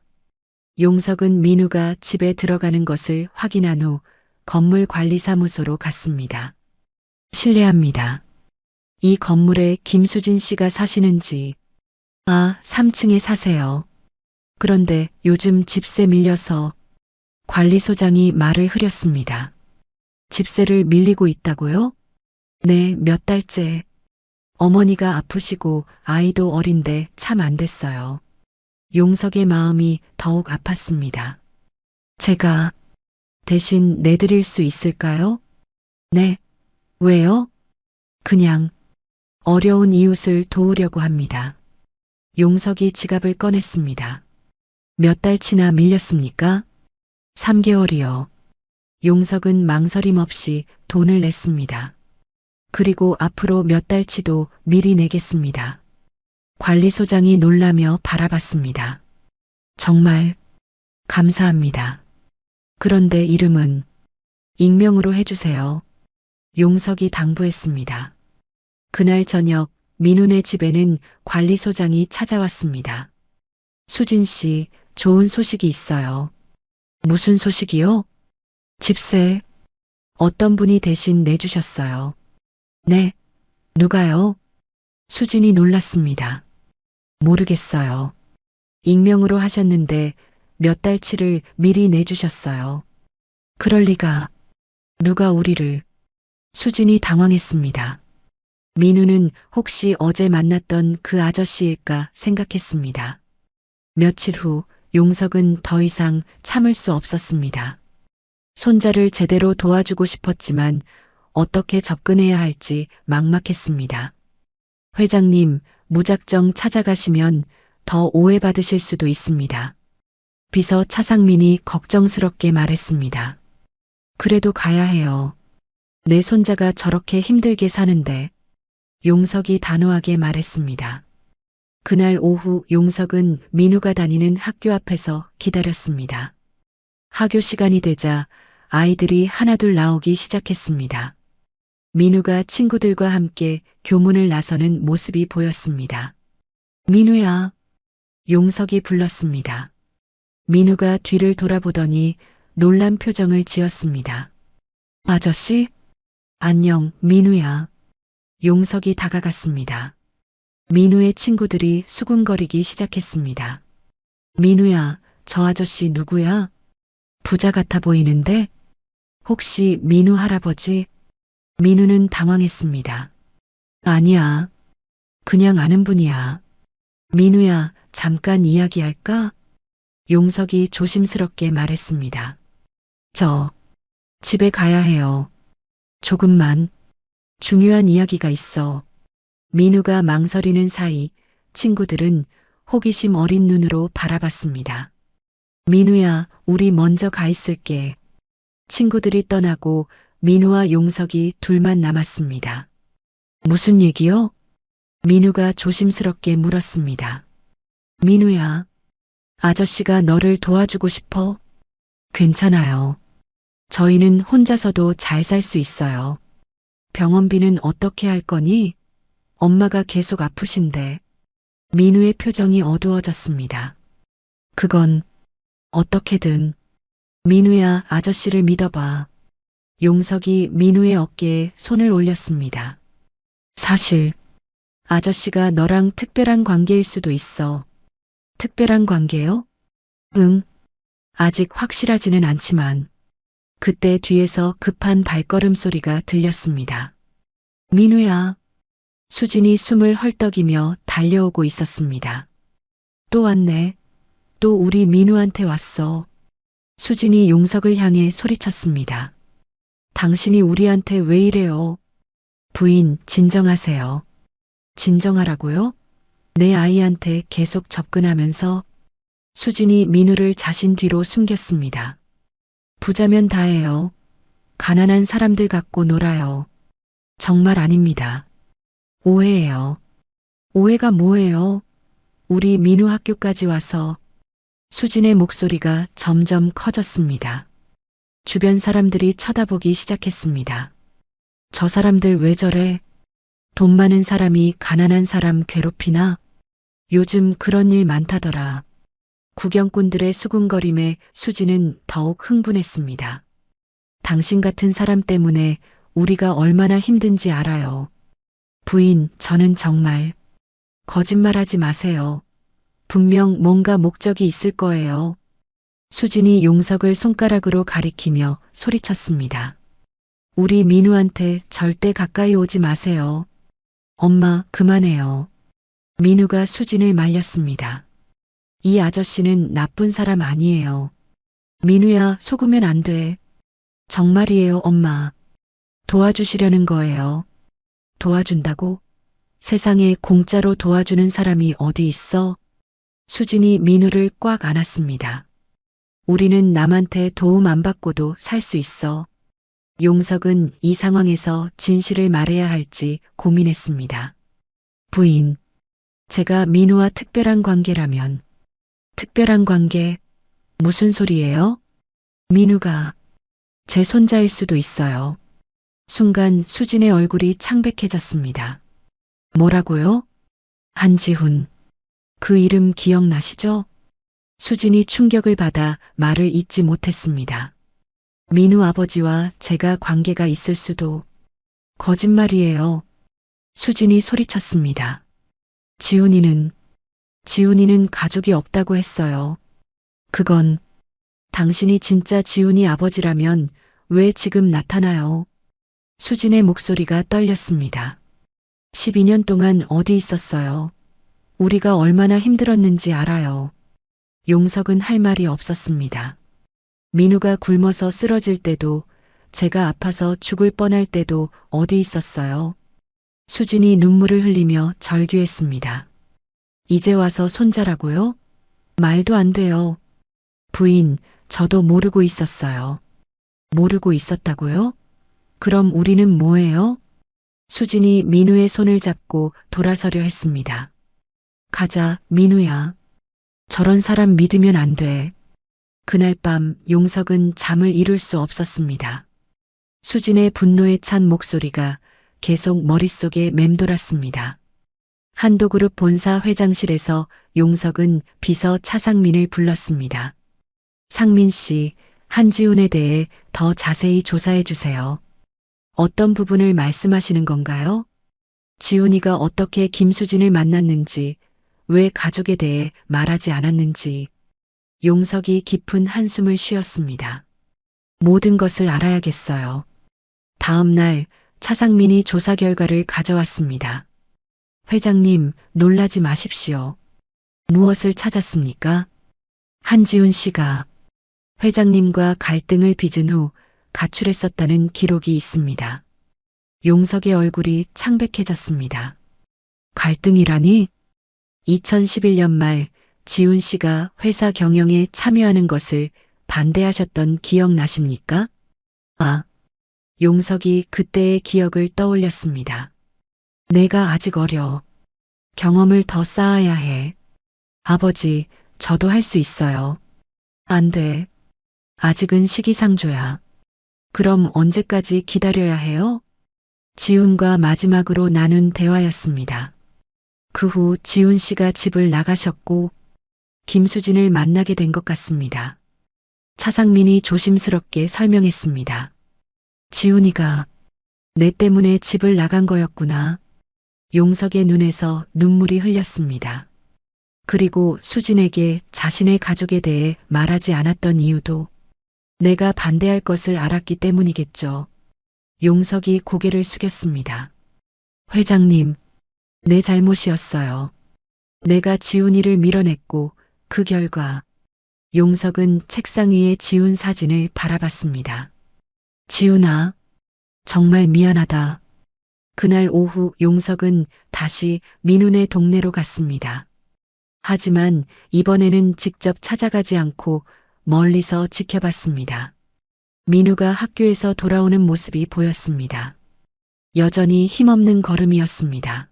용석은 민우가 집에 들어가는 것을 확인한 후 건물관리사무소로 갔습니다. 실례합니다. 이 건물에 김수진 씨가 사시는지. 아, 3층에 사세요. 그런데 요즘 집세 밀려서. 관리소장이 말을 흐렸습니다. 집세를 밀리고 있다고요? 네, 몇 달째. 어머니가 아프시고 아이도 어린데 참 안 됐어요. 용석의 마음이 더욱 아팠습니다. 제가 대신 내드릴 수 있을까요? 네. 왜요? 그냥 어려운 이웃을 도우려고 합니다. 용석이 지갑을 꺼냈습니다. 몇 달치나 밀렸습니까? 3개월이요. 용석은 망설임 없이 돈을 냈습니다. 그리고 앞으로 몇 달치도 미리 내겠습니다. 관리소장이 놀라며 바라봤습니다. 정말 감사합니다. 그런데 이름은 익명으로 해주세요. 용석이 당부했습니다. 그날 저녁 민훈의 집에는 관리소장이 찾아왔습니다. 수진 씨, 좋은 소식이 있어요. 무슨 소식이요? 집세. 어떤 분이 대신 내주셨어요. 네. 누가요? 수진이 놀랐습니다. 모르겠어요. 익명으로 하셨는데 몇 달치를 미리 내주셨어요. 그럴 리가. 누가 우리를. 수진이 당황했습니다. 민우는 혹시 어제 만났던 그 아저씨일까 생각했습니다. 며칠 후 용석은 더 이상 참을 수 없었습니다. 손자를 제대로 도와주고 싶었지만 어떻게 접근해야 할지 막막했습니다. 회장님, 무작정 찾아가시면 더 오해받으실 수도 있습니다. 비서 차상민이 걱정스럽게 말했습니다. 그래도 가야 해요. 내 손자가 저렇게 힘들게 사는데. 용석이 단호하게 말했습니다. 그날 오후 용석은 민우가 다니는 학교 앞에서 기다렸습니다. 학교 시간이 되자 아이들이 하나둘 나오기 시작했습니다. 민우가 친구들과 함께 교문을 나서는 모습이 보였습니다. 민우야. 용석이 불렀습니다. 민우가 뒤를 돌아보더니 놀란 표정을 지었습니다. 아저씨? 안녕, 민우야. 용석이 다가갔습니다. 민우의 친구들이 수군거리기 시작했습니다. 민우야, 저 아저씨 누구야? 부자 같아 보이는데? 혹시 민우 할아버지? 민우는 당황했습니다. 아니야. 그냥 아는 분이야. 민우야, 잠깐 이야기할까? 용석이 조심스럽게 말했습니다. 저, 집에 가야 해요. 조금만. 중요한 이야기가 있어. 민우가 망설이는 사이 친구들은 호기심 어린 눈으로 바라봤습니다. 민우야, 우리 먼저 가 있을게. 친구들이 떠나고 민우와 용석이 둘만 남았습니다. 무슨 얘기요? 민우가 조심스럽게 물었습니다. 민우야, 아저씨가 너를 도와주고 싶어? 괜찮아요. 저희는 혼자서도 잘 살 수 있어요. 병원비는 어떻게 할 거니? 엄마가 계속 아프신데. 민우의 표정이 어두워졌습니다. 그건 어떻게든. 민우야, 아저씨를 믿어봐. 용석이 민우의 어깨에 손을 올렸습니다. 사실 아저씨가 너랑 특별한 관계일 수도 있어. 특별한 관계요? 응. 아직 확실하지는 않지만. 그때 뒤에서 급한 발걸음 소리가 들렸습니다. 민우야. 수진이 숨을 헐떡이며 달려오고 있었습니다. 또 왔네. 또 우리 민우한테 왔어. 수진이 용석을 향해 소리쳤습니다. 당신이 우리한테 왜 이래요? 부인, 진정하세요. 진정하라고요? 내 아이한테 계속 접근하면서. 수진이 민우를 자신 뒤로 숨겼습니다. 부자면 다해요. 가난한 사람들 갖고 놀아요. 정말 아닙니다. 오해예요. 오해가 뭐예요? 우리 민우 학교까지 와서. 수진의 목소리가 점점 커졌습니다. 주변 사람들이 쳐다보기 시작했습니다. 저 사람들 왜 저래? 돈 많은 사람이 가난한 사람 괴롭히나? 요즘 그런 일 많다더라. 구경꾼들의 수군거림에 수진은 더욱 흥분했습니다. 당신 같은 사람 때문에 우리가 얼마나 힘든지 알아요. 부인, 저는 정말. 거짓말하지 마세요. 분명 뭔가 목적이 있을 거예요. 수진이 용석을 손가락으로 가리키며 소리쳤습니다. 우리 민우한테 절대 가까이 오지 마세요. 엄마, 그만해요. 민우가 수진을 말렸습니다. 이 아저씨는 나쁜 사람 아니에요. 민우야, 속으면 안 돼. 정말이에요, 엄마. 도와주시려는 거예요. 도와준다고? 세상에 공짜로 도와주는 사람이 어디 있어? 수진이 민우를 꽉 안았습니다. 우리는 남한테 도움 안 받고도 살 수 있어. 용석은 이 상황에서 진실을 말해야 할지 고민했습니다. 부인, 제가 민우와 특별한 관계라면. 특별한 관계? 무슨 소리예요? 민우가 제 손자일 수도 있어요. 순간 수진의 얼굴이 창백해졌습니다. 뭐라고요? 한지훈. 그 이름 기억나시죠? 수진이 충격을 받아 말을 잇지 못했습니다. 민우 아버지와 제가 관계가 있을 수도. 거짓말이에요. 수진이 소리쳤습니다. 지훈이는 가족이 없다고 했어요. 그건 당신이 진짜 지훈이 아버지라면 왜 지금 나타나요? 수진의 목소리가 떨렸습니다. 12년 동안 어디 있었어요? 우리가 얼마나 힘들었는지 알아요. 용석은 할 말이 없었습니다. 민우가 굶어서 쓰러질 때도, 제가 아파서 죽을 뻔할 때도 어디 있었어요? 수진이 눈물을 흘리며 절규했습니다. 이제 와서 손자라고요? 말도 안 돼요. 부인, 저도 모르고 있었어요. 모르고 있었다고요? 그럼 우리는 뭐예요? 수진이 민우의 손을 잡고 돌아서려 했습니다. 가자, 민우야. 저런 사람 믿으면 안 돼. 그날 밤 용석은 잠을 이룰 수 없었습니다. 수진의 분노에 찬 목소리가 계속 머릿속에 맴돌았습니다. 한도그룹 본사 회장실에서 용석은 비서 차상민을 불렀습니다. 상민 씨, 한지훈에 대해 더 자세히 조사해 주세요. 어떤 부분을 말씀하시는 건가요? 지훈이가 어떻게 김수진을 만났는지, 왜 가족에 대해 말하지 않았는지. 용석이 깊은 한숨을 쉬었습니다. 모든 것을 알아야겠어요. 다음 날 차상민이 조사 결과를 가져왔습니다. 회장님, 놀라지 마십시오. 무엇을 찾았습니까? 한지훈 씨가 회장님과 갈등을 빚은 후 가출했었다는 기록이 있습니다. 용석의 얼굴이 창백해졌습니다. 갈등이라니? 2011년 말 지훈 씨가 회사 경영에 참여하는 것을 반대하셨던 기억 나십니까? 아, 용석이 그때의 기억을 떠올렸습니다. 내가 아직 어려. 경험을 더 쌓아야 해. 아버지, 저도 할 수 있어요. 안 돼. 아직은 시기상조야. 그럼 언제까지 기다려야 해요? 지훈과 마지막으로 나눈 대화였습니다. 그 후 지훈 씨가 집을 나가셨고 김수진을 만나게 된 것 같습니다. 차상민이 조심스럽게 설명했습니다. 지훈이가 내 때문에 집을 나간 거였구나. 용석의 눈에서 눈물이 흘렸습니다. 그리고 수진에게 자신의 가족에 대해 말하지 않았던 이유도 내가 반대할 것을 알았기 때문이겠죠. 용석이 고개를 숙였습니다. 회장님, 내 잘못이었어요. 내가 지훈이를 밀어냈고 그 결과 용석은 책상 위에 지훈 사진을 바라봤습니다. 지훈아, 정말 미안하다. 그날 오후 용석은 다시 민훈의 동네로 갔습니다. 하지만 이번에는 직접 찾아가지 않고 멀리서 지켜봤습니다. 민우가 학교에서 돌아오는 모습이 보였습니다. 여전히 힘없는 걸음이었습니다.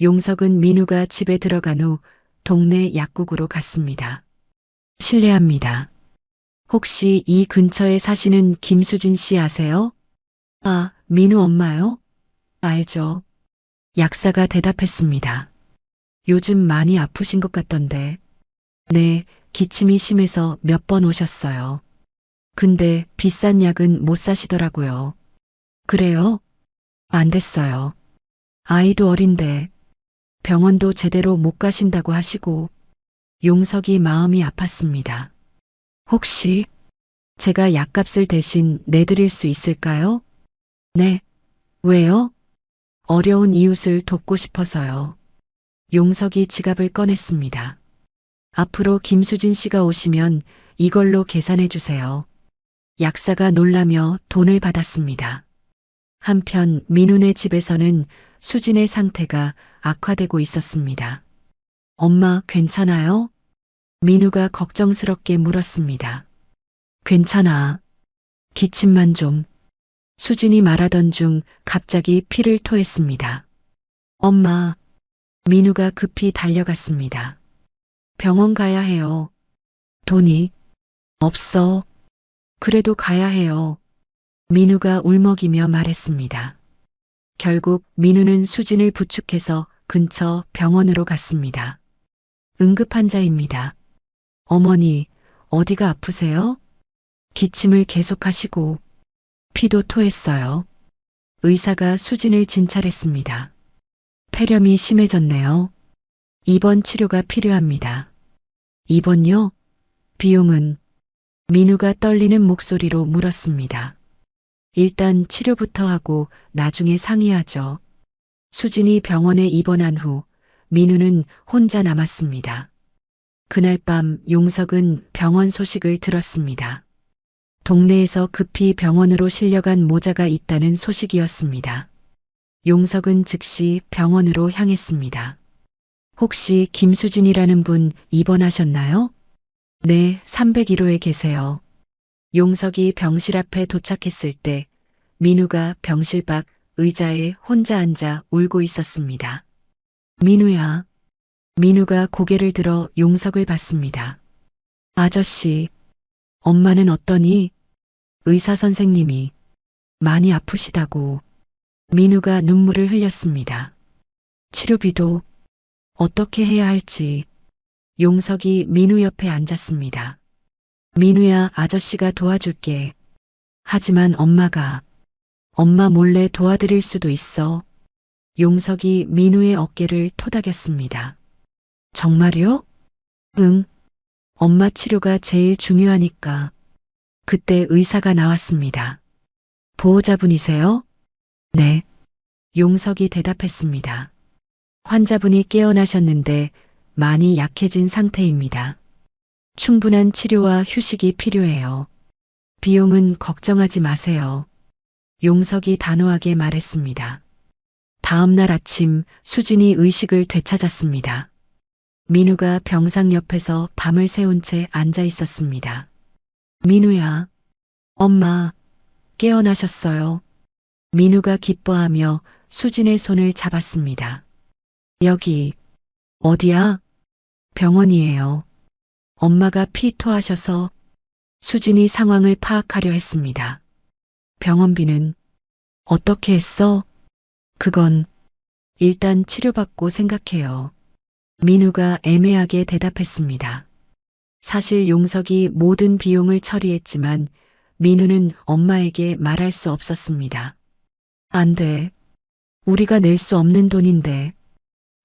용석은 민우가 집에 들어간 후 동네 약국으로 갔습니다. 실례합니다. 혹시 이 근처에 사시는 김수진 씨 아세요? 아, 민우 엄마요? 알죠. 약사가 대답했습니다. 요즘 많이 아프신 것 같던데. 네, 기침이 심해서 몇 번 오셨어요. 근데 비싼 약은 못 사시더라고요. 그래요? 안 됐어요. 아이도 어린데 병원도 제대로 못 가신다고 하시고. 용석이 마음이 아팠습니다. 혹시 제가 약값을 대신 내드릴 수 있을까요? 네. 왜요? 어려운 이웃을 돕고 싶어서요. 용석이 지갑을 꺼냈습니다. 앞으로 김수진 씨가 오시면 이걸로 계산해 주세요. 약사가 놀라며 돈을 받았습니다. 한편 민훈의 집에서는 수진의 상태가 악화되고 있었습니다. 엄마, 괜찮아요? 민우가 걱정스럽게 물었습니다. 괜찮아. 기침만 좀. 수진이 말하던 중 갑자기 피를 토했습니다. 엄마. 민우가 급히 달려갔습니다. 병원 가야 해요. 돈이 없어. 그래도 가야 해요. 민우가 울먹이며 말했습니다. 결국 민우는 수진을 부축해서 근처 병원으로 갔습니다. 응급환자입니다. 어머니, 어디가 아프세요? 기침을 계속하시고 피도 토했어요. 의사가 수진을 진찰했습니다. 폐렴이 심해졌네요. 입원 치료가 필요합니다. 입원요? 비용은? 민우가 떨리는 목소리로 물었습니다. 일단 치료부터 하고 나중에 상의하죠. 수진이 병원에 입원한 후 민우는 혼자 남았습니다. 그날 밤 용석은 병원 소식을 들었습니다. 동네에서 급히 병원으로 실려간 모자가 있다는 소식이었습니다. 용석은 즉시 병원으로 향했습니다. 혹시 김수진이라는 분 입원하셨나요? 네, 301호에 계세요. 용석이 병실 앞에 도착했을 때 민우가 병실 밖 의자에 혼자 앉아 울고 있었습니다. 민우야. 민우가 고개를 들어 용석을 봤습니다. 아저씨, 엄마는 어떠니? 의사 선생님이 많이 아프시다고. 민우가 눈물을 흘렸습니다. 치료비도 어떻게 해야 할지. 용석이 민우 옆에 앉았습니다. 민우야, 아저씨가 도와줄게. 하지만 엄마 몰래 도와드릴 수도 있어. 용석이 민우의 어깨를 토닥였습니다. 정말요? 응. 엄마 치료가 제일 중요하니까. 그때 의사가 나왔습니다. 보호자분이세요? 네. 용석이 대답했습니다. 환자분이 깨어나셨는데 많이 약해진 상태입니다. 충분한 치료와 휴식이 필요해요. 비용은 걱정하지 마세요. 용석이 단호하게 말했습니다. 다음 날 아침 수진이 의식을 되찾았습니다. 민우가 병상 옆에서 밤을 새운 채 앉아 있었습니다. 민우야, 엄마, 깨어나셨어요. 민우가 기뻐하며 수진의 손을 잡았습니다. 여기, 어디야? 병원이에요. 엄마가 피 토하셔서. 수진이 상황을 파악하려 했습니다. 병원비는 어떻게 했어? 그건 일단 치료받고 생각해요. 민우가 애매하게 대답했습니다. 사실 용석이 모든 비용을 처리했지만 민우는 엄마에게 말할 수 없었습니다. 안 돼. 우리가 낼 수 없는 돈인데.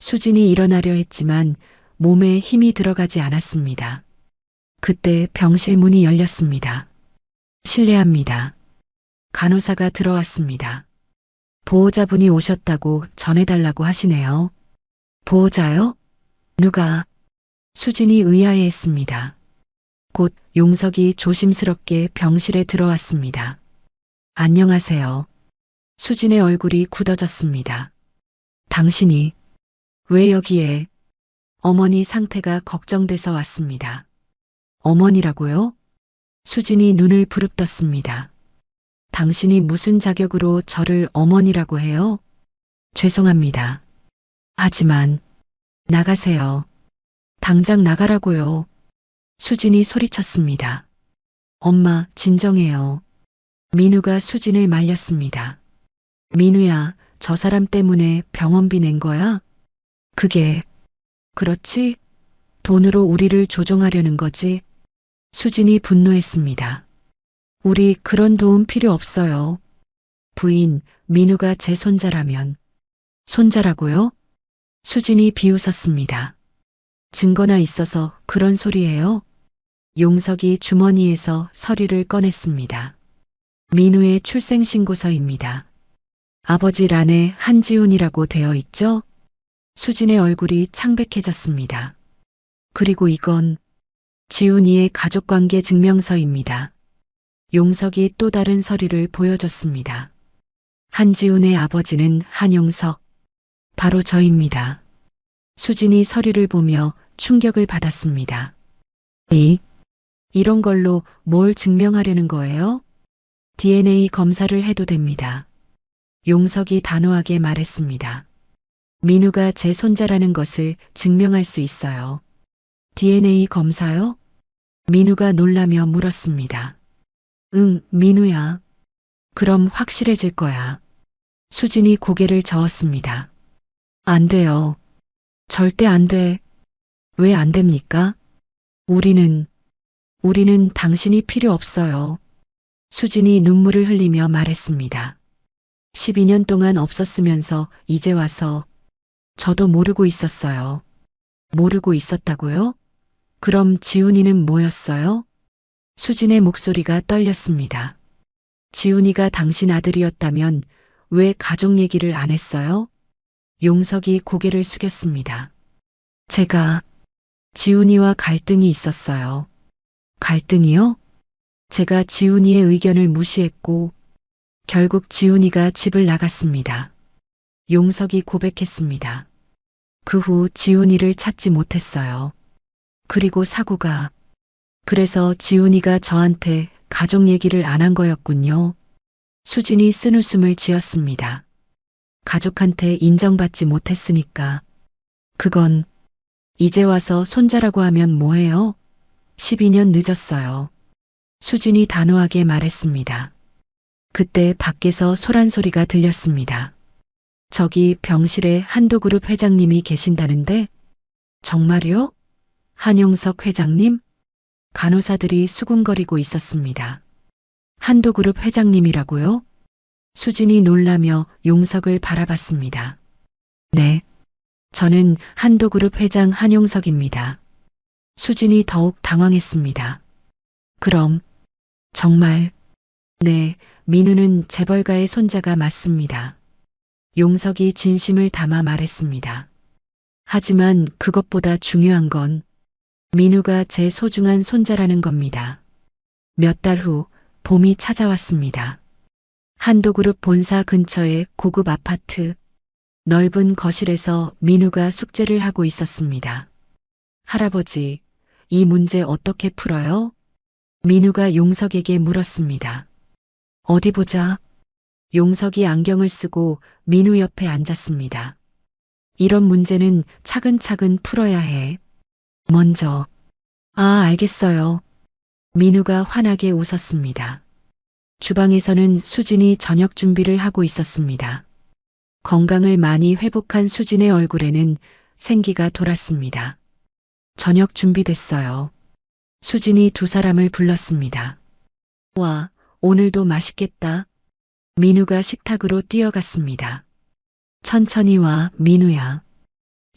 수진이 일어나려 했지만 몸에 힘이 들어가지 않았습니다. 그때 병실 문이 열렸습니다. 실례합니다. 간호사가 들어왔습니다. 보호자분이 오셨다고 전해달라고 하시네요. 보호자요? 누가? 수진이 의아해했습니다. 곧 용석이 조심스럽게 병실에 들어왔습니다. 안녕하세요. 수진의 얼굴이 굳어졌습니다. 당신이 왜 여기에? 어머니 상태가 걱정돼서 왔습니다. 어머니라고요? 수진이 눈을 부릅떴습니다. 당신이 무슨 자격으로 저를 어머니라고 해요? 죄송합니다. 하지만 나가세요. 당장 나가라고요. 수진이 소리쳤습니다. 엄마, 진정해요. 민우가 수진을 말렸습니다. 민우야, 저 사람 때문에 병원비 낸 거야? 그게, 그렇지? 돈으로 우리를 조종하려는 거지? 수진이 분노했습니다. 우리 그런 도움 필요 없어요. 부인, 민우가 제 손자라면. 손자라고요? 수진이 비웃었습니다. 증거나 있어서 그런 소리예요? 용석이 주머니에서 서류를 꺼냈습니다. 민우의 출생신고서입니다. 아버지 란에 한지훈이라고 되어 있죠? 수진의 얼굴이 창백해졌습니다. 그리고 이건 지훈이의 가족관계 증명서입니다. 용석이 또 다른 서류를 보여줬습니다. 한지훈의 아버지는 한용석. 바로 저입니다. 수진이 서류를 보며 충격을 받았습니다. 이런 걸로 뭘 증명하려는 거예요? DNA 검사를 해도 됩니다. 용석이 단호하게 말했습니다. 민우가 제 손자라는 것을 증명할 수 있어요. DNA 검사요? 민우가 놀라며 물었습니다. 응, 민우야. 그럼 확실해질 거야. 수진이 고개를 저었습니다. 안 돼요. 절대 안 돼. 왜 안 됩니까? 우리는 당신이 필요 없어요. 수진이 눈물을 흘리며 말했습니다. 12년 동안 없었으면서 이제 와서 저도 모르고 있었어요. 모르고 있었다고요? 그럼 지훈이는 뭐였어요? 수진의 목소리가 떨렸습니다. 지훈이가 당신 아들이었다면 왜 가족 얘기를 안 했어요? 용석이 고개를 숙였습니다. 제가 지훈이와 갈등이 있었어요. 갈등이요? 제가 지훈이의 의견을 무시했고 결국 지훈이가 집을 나갔습니다. 용석이 고백했습니다. 그 후 지훈이를 찾지 못했어요. 그리고 사고가. 그래서 지훈이가 저한테 가족 얘기를 안 한 거였군요. 수진이 쓴웃음을 지었습니다. 가족한테 인정받지 못했으니까. 그건 이제 와서 손자라고 하면 뭐해요? 12년 늦었어요. 수진이 단호하게 말했습니다. 그때 밖에서 소란 소리가 들렸습니다. 저기 병실에 한도그룹 회장님이 계신다는데? 정말요? 한용석 회장님? 간호사들이 수군거리고 있었습니다. 한도그룹 회장님이라고요? 수진이 놀라며 용석을 바라봤습니다. 네. 저는 한도그룹 회장 한용석입니다. 수진이 더욱 당황했습니다. 그럼, 정말, 네, 민우는 재벌가의 손자가 맞습니다. 용석이 진심을 담아 말했습니다. 하지만 그것보다 중요한 건 민우가 제 소중한 손자라는 겁니다. 몇 달 후 봄이 찾아왔습니다. 한도그룹 본사 근처의 고급 아파트, 넓은 거실에서 민우가 숙제를 하고 있었습니다. 할아버지, 이 문제 어떻게 풀어요? 민우가 용석에게 물었습니다. 어디 보자. 용석이 안경을 쓰고 민우 옆에 앉았습니다. 이런 문제는 차근차근 풀어야 해. 먼저, 알겠어요. 민우가 환하게 웃었습니다. 주방에서는 수진이 저녁 준비를 하고 있었습니다. 건강을 많이 회복한 수진의 얼굴에는 생기가 돌았습니다. 저녁 준비됐어요. 수진이 두 사람을 불렀습니다. 와, 오늘도 맛있겠다. 민우가 식탁으로 뛰어갔습니다. 천천히 와, 민우야.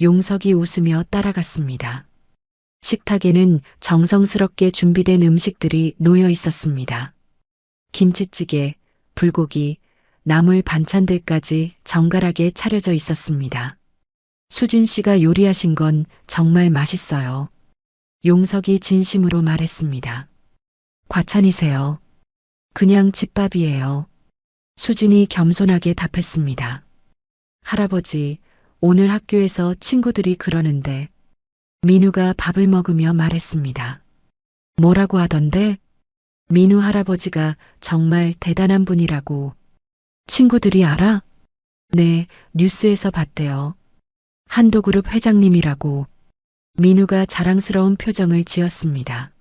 용석이 웃으며 따라갔습니다. 식탁에는 정성스럽게 준비된 음식들이 놓여 있었습니다. 김치찌개, 불고기, 나물 반찬들까지 정갈하게 차려져 있었습니다. 수진 씨가 요리하신 건 정말 맛있어요. 용석이 진심으로 말했습니다. 과찬이세요. 그냥 집밥이에요. 수진이 겸손하게 답했습니다. 할아버지, 오늘 학교에서 친구들이 그러는데 민우가 밥을 먹으며 말했습니다. 뭐라고 하던데? 민우 할아버지가 정말 대단한 분이라고. 친구들이 알아? 네, 뉴스에서 봤대요. 한도그룹 회장님이라고. 민우가 자랑스러운 표정을 지었습니다.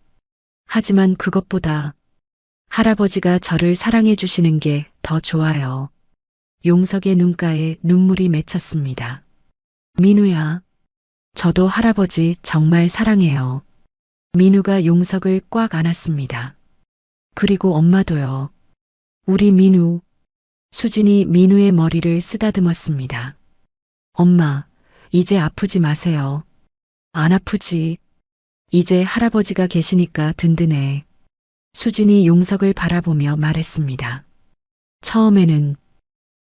하지만 그것보다 할아버지가 저를 사랑해 주시는 게 더 좋아요. 용석의 눈가에 눈물이 맺혔습니다. 민우야, 저도 할아버지 정말 사랑해요. 민우가 용석을 꽉 안았습니다. 그리고 엄마도요. 우리 민우. 수진이 민우의 머리를 쓰다듬었습니다. 엄마, 이제 아프지 마세요. 안 아프지. 이제 할아버지가 계시니까 든든해. 수진이 용석을 바라보며 말했습니다. 처음에는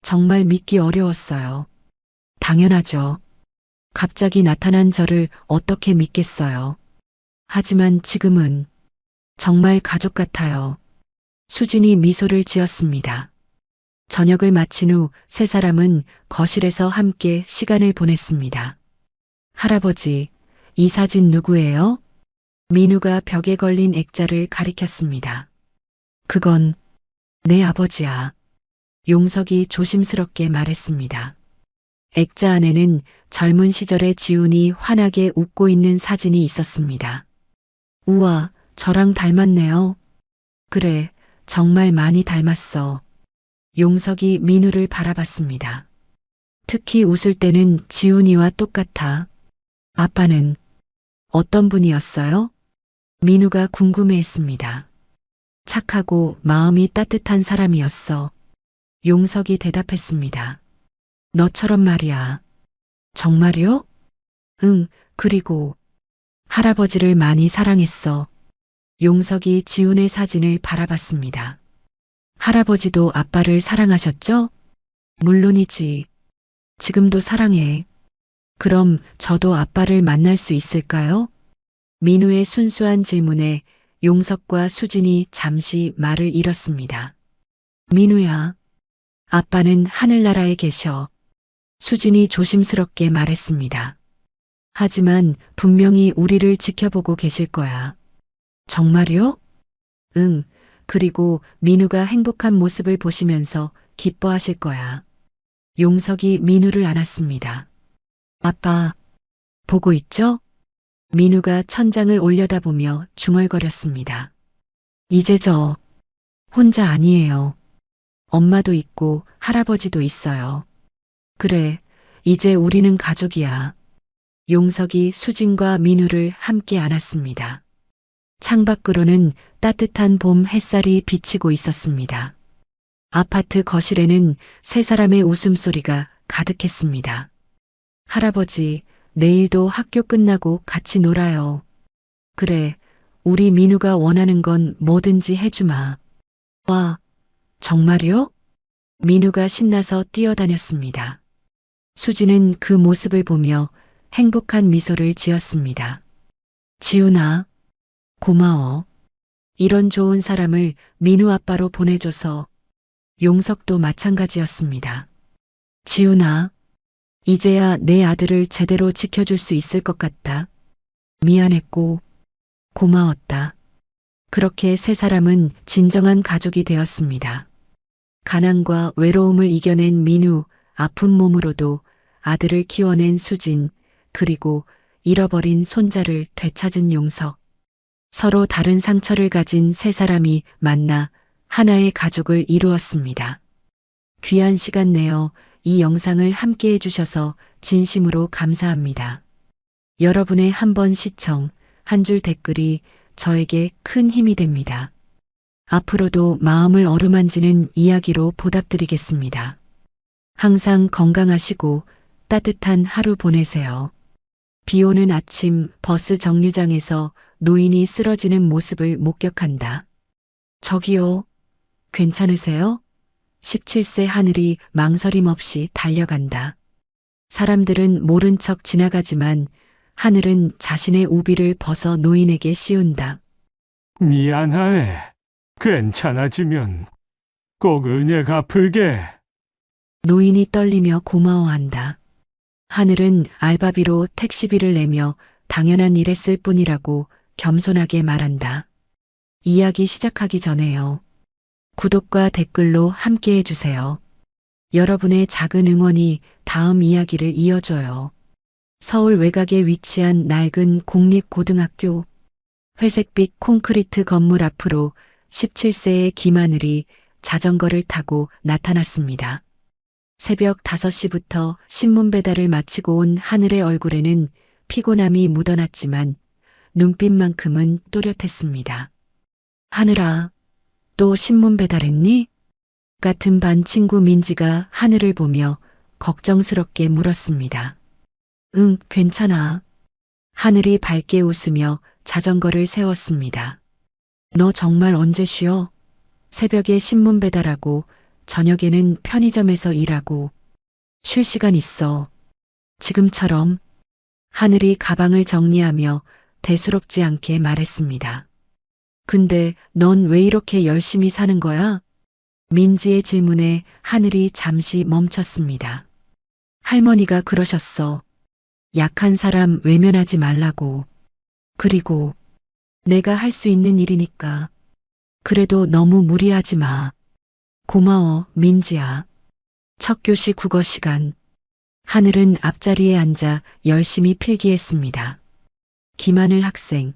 정말 믿기 어려웠어요. 당연하죠. 갑자기 나타난 저를 어떻게 믿겠어요. 하지만 지금은 정말 가족 같아요. 수진이 미소를 지었습니다. 저녁을 마친 후 세 사람은 거실에서 함께 시간을 보냈습니다. 할아버지, 이 사진 누구예요? 민우가 벽에 걸린 액자를 가리켰습니다. 그건 내 아버지야. 용석이 조심스럽게 말했습니다. 액자 안에는 젊은 시절의 지훈이 환하게 웃고 있는 사진이 있었습니다. 우와, 저랑 닮았네요. 그래, 정말 많이 닮았어. 용석이 민우를 바라봤습니다. 특히 웃을 때는 지훈이와 똑같아. 아빠는 어떤 분이었어요? 민우가 궁금해했습니다. 착하고 마음이 따뜻한 사람이었어. 용석이 대답했습니다. 너처럼 말이야. 정말요? 응, 그리고 할아버지를 많이 사랑했어. 용석이 지훈의 사진을 바라봤습니다. 할아버지도 아빠를 사랑하셨죠? 물론이지. 지금도 사랑해. 그럼 저도 아빠를 만날 수 있을까요? 민우의 순수한 질문에 용석과 수진이 잠시 말을 잃었습니다. 민우야, 아빠는 하늘나라에 계셔. 수진이 조심스럽게 말했습니다. 하지만 분명히 우리를 지켜보고 계실 거야. 정말요? 응, 그리고 민우가 행복한 모습을 보시면서 기뻐하실 거야. 용석이 민우를 안았습니다. 아빠, 보고 있죠? 민우가 천장을 올려다보며 중얼거렸습니다. 이제 저 혼자 아니에요. 엄마도 있고 할아버지도 있어요. 그래, 이제 우리는 가족이야. 용석이 수진과 민우를 함께 안았습니다. 창밖으로는 따뜻한 봄 햇살이 비치고 있었습니다. 아파트 거실에는 세 사람의 웃음소리가 가득했습니다. 할아버지, 내일도 학교 끝나고 같이 놀아요. 그래, 우리 민우가 원하는 건 뭐든지 해주마. 와, 정말요? 민우가 신나서 뛰어다녔습니다. 수지는 그 모습을 보며 행복한 미소를 지었습니다. 지훈아, 고마워. 이런 좋은 사람을 민우 아빠로 보내줘서. 용석도 마찬가지였습니다. 지훈아, 이제야 내 아들을 제대로 지켜줄 수 있을 것 같다. 미안했고 고마웠다. 그렇게 세 사람은 진정한 가족이 되었습니다. 가난과 외로움을 이겨낸 민우, 아픈 몸으로도 아들을 키워낸 수진, 그리고 잃어버린 손자를 되찾은 용석. 서로 다른 상처를 가진 세 사람이 만나 하나의 가족을 이루었습니다. 귀한 시간 내어 이 영상을 함께 해주셔서 진심으로 감사합니다. 여러분의 한 번 시청, 한 줄 댓글이 저에게 큰 힘이 됩니다. 앞으로도 마음을 어루만지는 이야기로 보답드리겠습니다. 항상 건강하시고 따뜻한 하루 보내세요. 비 오는 아침 버스 정류장에서 노인이 쓰러지는 모습을 목격한다. 저기요, 괜찮으세요? 17세 하늘이 망설임 없이 달려간다. 사람들은 모른 척 지나가지만 하늘은 자신의 우비를 벗어 노인에게 씌운다. 미안하네. 괜찮아지면 꼭 은혜 갚을게. 노인이 떨리며 고마워한다. 하늘은 알바비로 택시비를 내며 당연한 일했을 뿐이라고 겸손하게 말한다. 이야기 시작하기 전에요. 구독과 댓글로 함께 해주세요. 여러분의 작은 응원이 다음 이야기를 이어줘요. 서울 외곽에 위치한 낡은 공립고등학교. 회색빛 콘크리트 건물 앞으로 17세의 김하늘이 자전거를 타고 나타났습니다. 새벽 5시부터 신문 배달을 마치고 온 하늘의 얼굴에는 피곤함이 묻어났지만 눈빛만큼은 또렷했습니다. 하늘아, 또 신문 배달했니? 같은 반 친구 민지가 하늘을 보며 걱정스럽게 물었습니다. 응, 괜찮아. 하늘이 밝게 웃으며 자전거를 세웠습니다. 너 정말 언제 쉬어? 새벽에 신문 배달하고 저녁에는 편의점에서 일하고 쉴 시간 있어. 지금처럼. 하늘이 가방을 정리하며 대수롭지 않게 말했습니다. 근데 넌 왜 이렇게 열심히 사는 거야? 민지의 질문에 하늘이 잠시 멈췄습니다. 할머니가 그러셨어. 약한 사람 외면하지 말라고. 그리고 내가 할 수 있는 일이니까. 그래도 너무 무리하지 마. 고마워, 민지야. 첫 교시 국어 시간. 하늘은 앞자리에 앉아 열심히 필기했습니다. 김하늘 학생,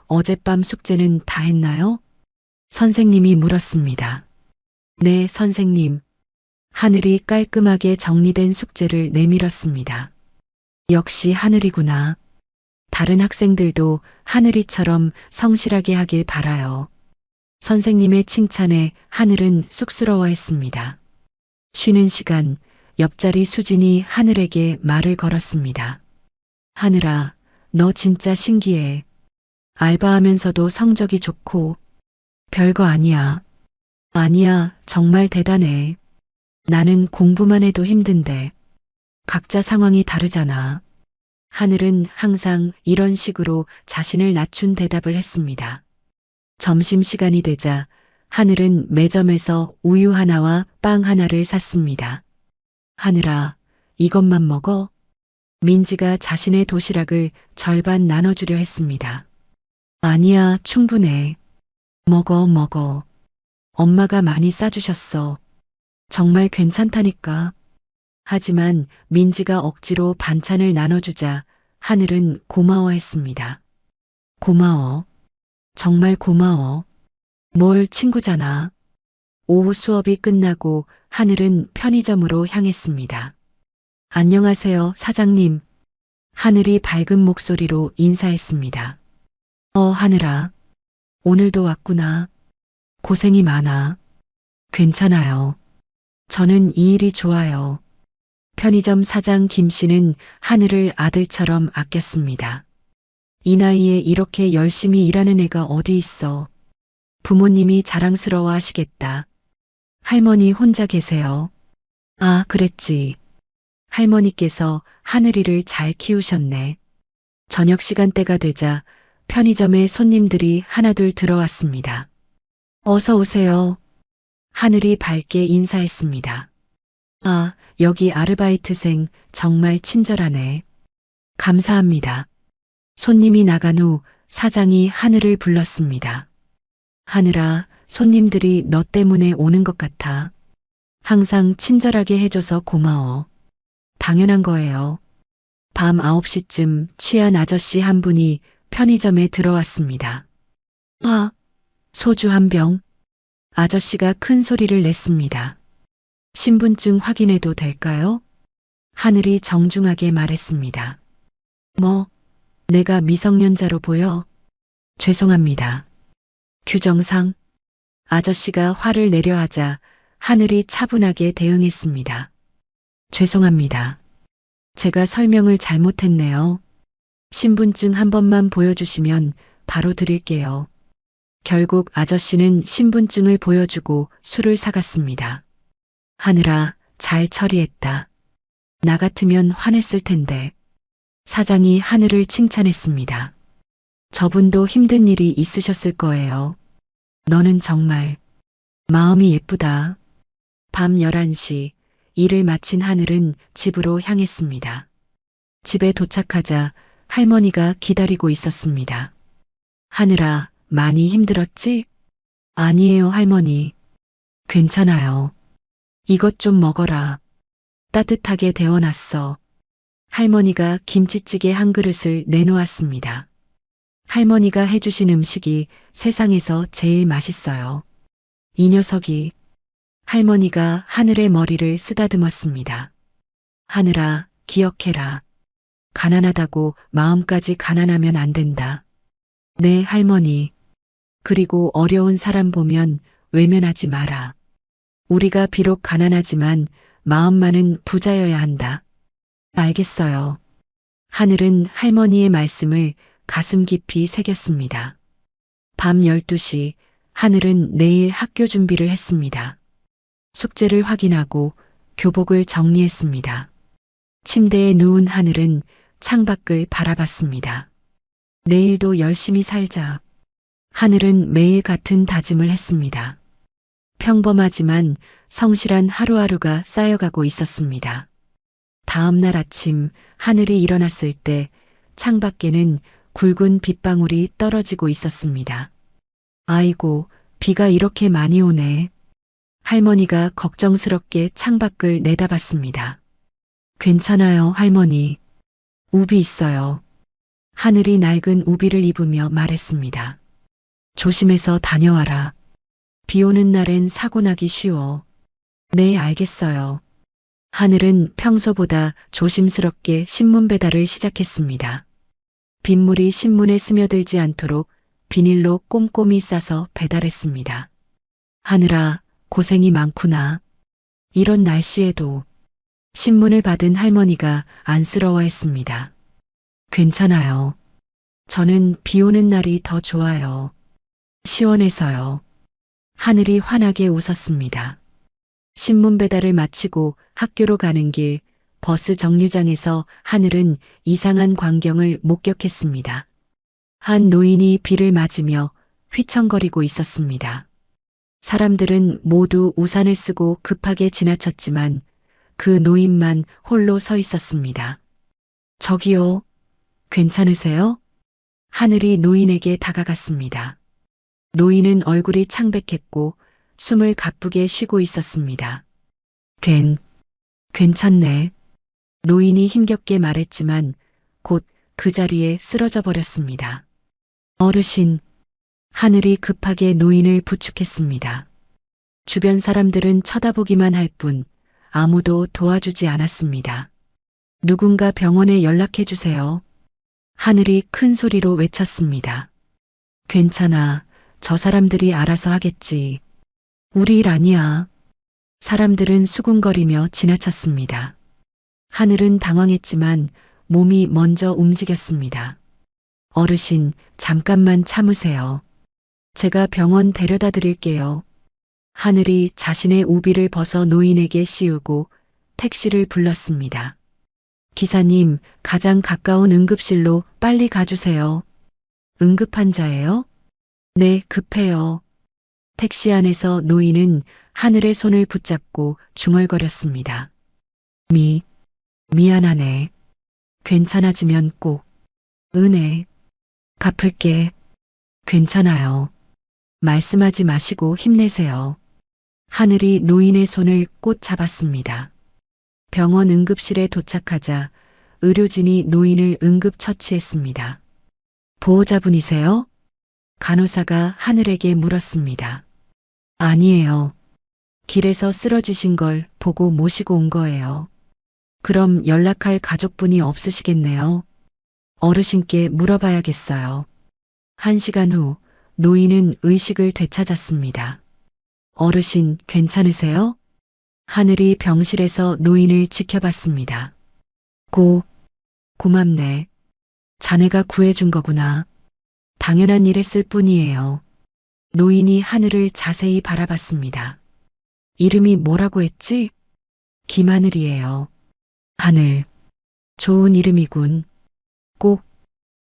어젯밤 숙제는 다 했나요? 선생님이 물었습니다. 네, 선생님. 하늘이 깔끔하게 정리된 숙제를 내밀었습니다. 역시 하늘이구나. 다른 학생들도 하늘이처럼 성실하게 하길 바라요. 선생님의 칭찬에 하늘은 쑥스러워했습니다. 쉬는 시간, 옆자리 수진이 하늘에게 말을 걸었습니다. 하늘아, 너 진짜 신기해. 알바하면서도 성적이 좋고. 별거 아니야. 아니야, 정말 대단해. 나는 공부만 해도 힘든데. 각자 상황이 다르잖아. 하늘은 항상 이런 식으로 자신을 낮춘 대답을 했습니다. 점심시간이 되자 하늘은 매점에서 우유 하나와 빵 하나를 샀습니다. 하늘아, 이것만 먹어? 민지가 자신의 도시락을 절반 나눠주려 했습니다. 아니야, 충분해. 먹어. 엄마가 많이 싸주셨어. 정말 괜찮다니까. 하지만 민지가 억지로 반찬을 나눠주자 하늘은 고마워했습니다. 고마워. 정말 고마워. 뭘 친구잖아. 오후 수업이 끝나고 하늘은 편의점으로 향했습니다. 안녕하세요, 사장님. 하늘이 밝은 목소리로 인사했습니다. 하늘아. 오늘도 왔구나. 고생이 많아. 괜찮아요. 저는 이 일이 좋아요. 편의점 사장 김 씨는 하늘을 아들처럼 아꼈습니다. 이 나이에 이렇게 열심히 일하는 애가 어디 있어. 부모님이 자랑스러워 하시겠다. 할머니 혼자 계세요. 아, 그랬지. 할머니께서 하늘이를 잘 키우셨네. 저녁 시간대가 되자 편의점에 손님들이 하나둘 들어왔습니다. 어서 오세요. 하늘이 밝게 인사했습니다. 아, 여기 아르바이트생 정말 친절하네. 감사합니다. 손님이 나간 후 사장이 하늘을 불렀습니다. 하늘아, 손님들이 너 때문에 오는 것 같아. 항상 친절하게 해줘서 고마워. 당연한 거예요. 밤 9시쯤 취한 아저씨 한 분이 편의점에 들어왔습니다. 소주 한 병. 아저씨가 큰 소리를 냈습니다. 신분증 확인해도 될까요? 하늘이 정중하게 말했습니다. 내가 미성년자로 보여? 죄송합니다. 규정상. 아저씨가 화를 내려 하자 하늘이 차분하게 대응했습니다. 죄송합니다. 제가 설명을 잘못했네요. 신분증 한 번만 보여주시면 바로 드릴게요. 결국 아저씨는 신분증을 보여주고 술을 사갔습니다. 하늘아, 잘 처리했다. 나 같으면 화냈을 텐데. 사장이 하늘을 칭찬했습니다. 저분도 힘든 일이 있으셨을 거예요. 너는 정말 마음이 예쁘다. 밤 11시 일을 마친 하늘은 집으로 향했습니다. 집에 도착하자 할머니가 기다리고 있었습니다. 하늘아, 많이 힘들었지? 아니에요, 할머니. 괜찮아요. 이것 좀 먹어라. 따뜻하게 데워놨어. 할머니가 김치찌개 한 그릇을 내놓았습니다. 할머니가 해주신 음식이 세상에서 제일 맛있어요. 이 녀석이. 할머니가 하늘의 머리를 쓰다듬었습니다. 하늘아, 기억해라. 가난하다고 마음까지 가난하면 안 된다. 네, 할머니. 그리고 어려운 사람 보면 외면하지 마라. 우리가 비록 가난하지만 마음만은 부자여야 한다. 알겠어요. 하늘은 할머니의 말씀을 가슴 깊이 새겼습니다. 밤 12시 하늘은 내일 학교 준비를 했습니다. 숙제를 확인하고 교복을 정리했습니다. 침대에 누운 하늘은 창밖을 바라봤습니다. 내일도 열심히 살자. 하늘은 매일 같은 다짐을 했습니다. 평범하지만 성실한 하루하루가 쌓여가고 있었습니다. 다음 날 아침 하늘이 일어났을 때 창밖에는 굵은 빗방울이 떨어지고 있었습니다. 아이고, 비가 이렇게 많이 오네. 할머니가 걱정스럽게 창밖을 내다봤습니다. 괜찮아요, 할머니. 우비 있어요. 하늘이 낡은 우비를 입으며 말했습니다. 조심해서 다녀와라. 비 오는 날엔 사고 나기 쉬워. 네, 알겠어요. 하늘은 평소보다 조심스럽게 신문 배달을 시작했습니다. 빗물이 신문에 스며들지 않도록 비닐로 꼼꼼히 싸서 배달했습니다. 하늘아, 고생이 많구나. 이런 날씨에도. 신문을 받은 할머니가 안쓰러워했습니다. 괜찮아요. 저는 비 오는 날이 더 좋아요. 시원해서요. 하늘이 환하게 웃었습니다. 신문 배달을 마치고 학교로 가는 길 버스 정류장에서 하늘은 이상한 광경을 목격했습니다. 한 노인이 비를 맞으며 휘청거리고 있었습니다. 사람들은 모두 우산을 쓰고 급하게 지나쳤지만 그 노인만 홀로 서 있었습니다. 저기요, 괜찮으세요? 하늘이 노인에게 다가갔습니다. 노인은 얼굴이 창백했고 숨을 가쁘게 쉬고 있었습니다. 괜찮네. 노인이 힘겹게 말했지만 곧 그 자리에 쓰러져 버렸습니다. 어르신, 하늘이 급하게 노인을 부축했습니다. 주변 사람들은 쳐다보기만 할 뿐 아무도 도와주지 않았습니다. 누군가 병원에 연락해 주세요. 하늘이 큰 소리로 외쳤습니다. 괜찮아. 저 사람들이 알아서 하겠지. 우리 일 아니야. 사람들은 수군거리며 지나쳤습니다. 하늘은 당황했지만 몸이 먼저 움직였습니다. 어르신, 잠깐만 참으세요. 제가 병원 데려다 드릴게요. 하늘이 자신의 우비를 벗어 노인에게 씌우고 택시를 불렀습니다. 기사님, 가장 가까운 응급실로 빨리 가주세요. 응급환자예요? 네, 급해요. 택시 안에서 노인은 하늘의 손을 붙잡고 중얼거렸습니다. 미안하네. 괜찮아지면 꼭 은혜 갚을게. 괜찮아요. 말씀하지 마시고 힘내세요. 하늘이 노인의 손을 꼭 잡았습니다. 병원 응급실에 도착하자 의료진이 노인을 응급처치했습니다. 보호자분이세요? 간호사가 하늘에게 물었습니다. 아니에요. 길에서 쓰러지신 걸 보고 모시고 온 거예요. 그럼 연락할 가족분이 없으시겠네요. 어르신께 물어봐야겠어요. 1시간 후 노인은 의식을 되찾았습니다. 어르신 괜찮으세요? 하늘이 병실에서 노인을 지켜봤습니다. 고맙네. 자네가 구해준 거구나. 당연한 일 했을 뿐이에요. 노인이 하늘을 자세히 바라봤습니다. 이름이 뭐라고 했지? 김하늘이에요. 하늘. 좋은 이름이군. 꼭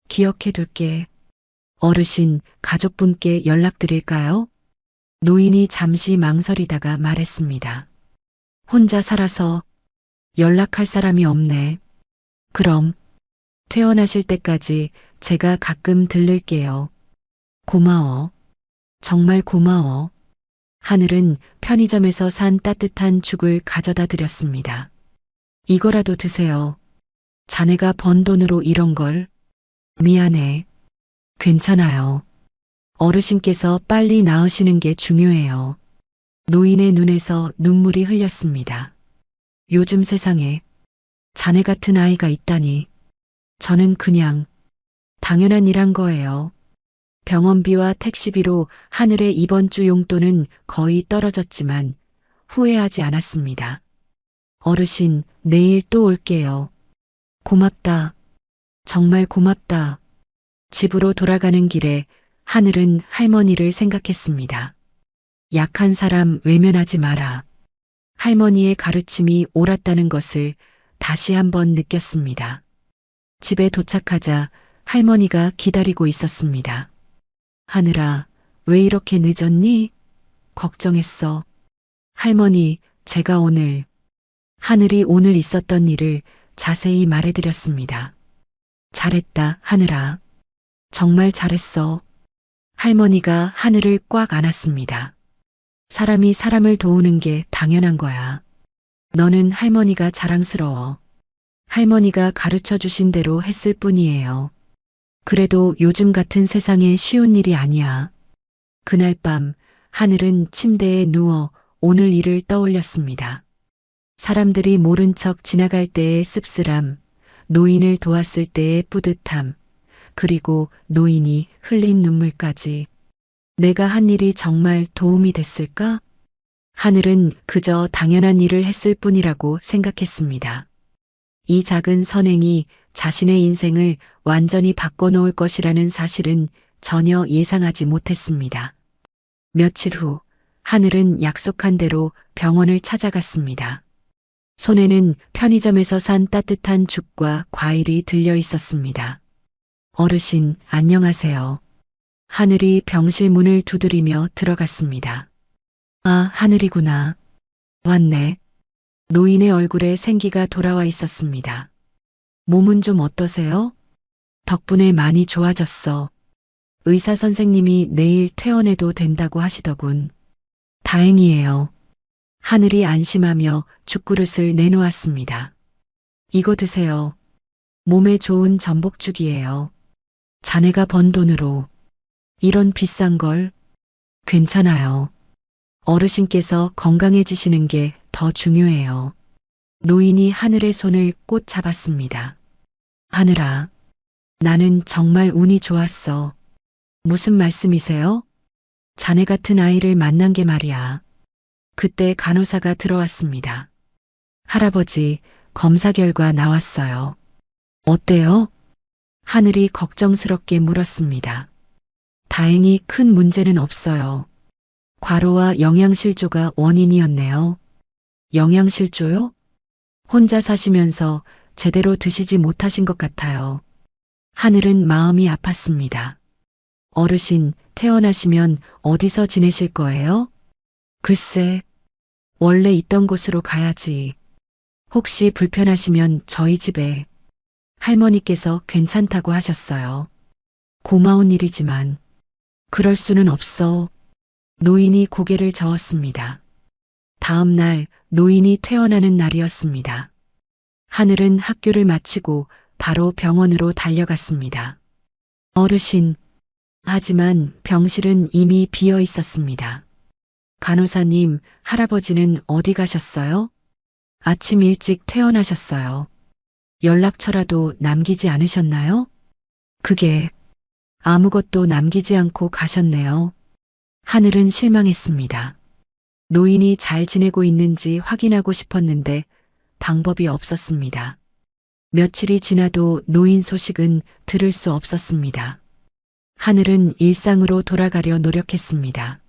기억해둘게. 어르신, 가족분께 연락드릴까요? 노인이 잠시 망설이다가 말했습니다. 혼자 살아서 연락할 사람이 없네. 그럼 퇴원하실 때까지 제가 가끔 들를게요. 고마워. 정말 고마워. 하늘은 편의점에서 산 따뜻한 죽을 가져다 드렸습니다. 이거라도 드세요. 자네가 번 돈으로 이런 걸. 미안해. 괜찮아요. 어르신께서 빨리 나으시는 게 중요해요. 노인의 눈에서 눈물이 흘렸습니다. 요즘 세상에 자네 같은 아이가 있다니. 저는 그냥 당연한 일 한 거예요. 병원비와 택시비로 하늘의 이번 주 용돈은 거의 떨어졌지만 후회하지 않았습니다. 어르신, 내일 또 올게요. 고맙다. 정말 고맙다. 집으로 돌아가는 길에 하늘은 할머니를 생각했습니다. 약한 사람 외면하지 마라. 할머니의 가르침이 옳았다는 것을 다시 한번 느꼈습니다. 집에 도착하자 할머니가 기다리고 있었습니다. 하늘아, 왜 이렇게 늦었니? 걱정했어. 할머니, 제가 하늘이 오늘 있었던 일을 자세히 말해드렸습니다. 잘했다, 하늘아. 정말 잘했어. 할머니가 하늘을 꽉 안았습니다. 사람이 사람을 도우는 게 당연한 거야. 너는 할머니가 자랑스러워. 할머니가 가르쳐 주신 대로 했을 뿐이에요. 그래도 요즘 같은 세상에 쉬운 일이 아니야. 그날 밤 하늘은 침대에 누워 오늘 일을 떠올렸습니다. 사람들이 모른 척 지나갈 때의 씁쓸함, 노인을 도왔을 때의 뿌듯함, 그리고 노인이 흘린 눈물까지. 내가 한 일이 정말 도움이 됐을까? 하늘은 그저 당연한 일을 했을 뿐이라고 생각했습니다. 이 작은 선행이 자신의 인생을 완전히 바꿔놓을 것이라는 사실은 전혀 예상하지 못했습니다. 며칠 후 하늘은 약속한 대로 병원을 찾아갔습니다. 손에는 편의점에서 산 따뜻한 죽과 과일이 들려 있었습니다. 어르신, 안녕하세요. 하늘이 병실 문을 두드리며 들어갔습니다. 아, 하늘이구나. 왔네. 노인의 얼굴에 생기가 돌아와 있었습니다. 몸은 좀 어떠세요? 덕분에 많이 좋아졌어. 의사 선생님이 내일 퇴원해도 된다고 하시더군. 다행이에요. 하늘이 안심하며 죽그릇을 내놓았습니다. 이거 드세요. 몸에 좋은 전복죽이에요. 자네가 번 돈으로 이런 비싼 걸 괜찮아요. 어르신께서 건강해지시는 게 더 중요해요. 노인이 하늘의 손을 꼭 잡았습니다. 하늘아, 나는 정말 운이 좋았어. 무슨 말씀이세요? 자네 같은 아이를 만난 게 말이야. 그때 간호사가 들어왔습니다. 할아버지, 검사 결과 나왔어요. 어때요? 하늘이 걱정스럽게 물었습니다. 다행히 큰 문제는 없어요. 과로와 영양실조가 원인이었네요. 영양실조요? 혼자 사시면서 제대로 드시지 못하신 것 같아요. 하늘은 마음이 아팠습니다. 어르신, 퇴원하시면 어디서 지내실 거예요? 글쎄, 원래 있던 곳으로 가야지. 혹시 불편하시면 저희 집에. 할머니께서 괜찮다고 하셨어요. 고마운 일이지만 그럴 수는 없어. 노인이 고개를 저었습니다. 다음 날 노인이 퇴원하는 날이었습니다. 하늘은 학교를 마치고 바로 병원으로 달려갔습니다. 어르신, 하지만 병실은 이미 비어 있었습니다. 간호사님, 할아버지는 어디 가셨어요? 아침 일찍 퇴원하셨어요. 연락처라도 남기지 않으셨나요? 그게 아무것도 남기지 않고 가셨네요. 하늘은 실망했습니다. 노인이 잘 지내고 있는지 확인하고 싶었는데 방법이 없었습니다. 며칠이 지나도 노인 소식은 들을 수 없었습니다. 하늘은 일상으로 돌아가려 노력했습니다.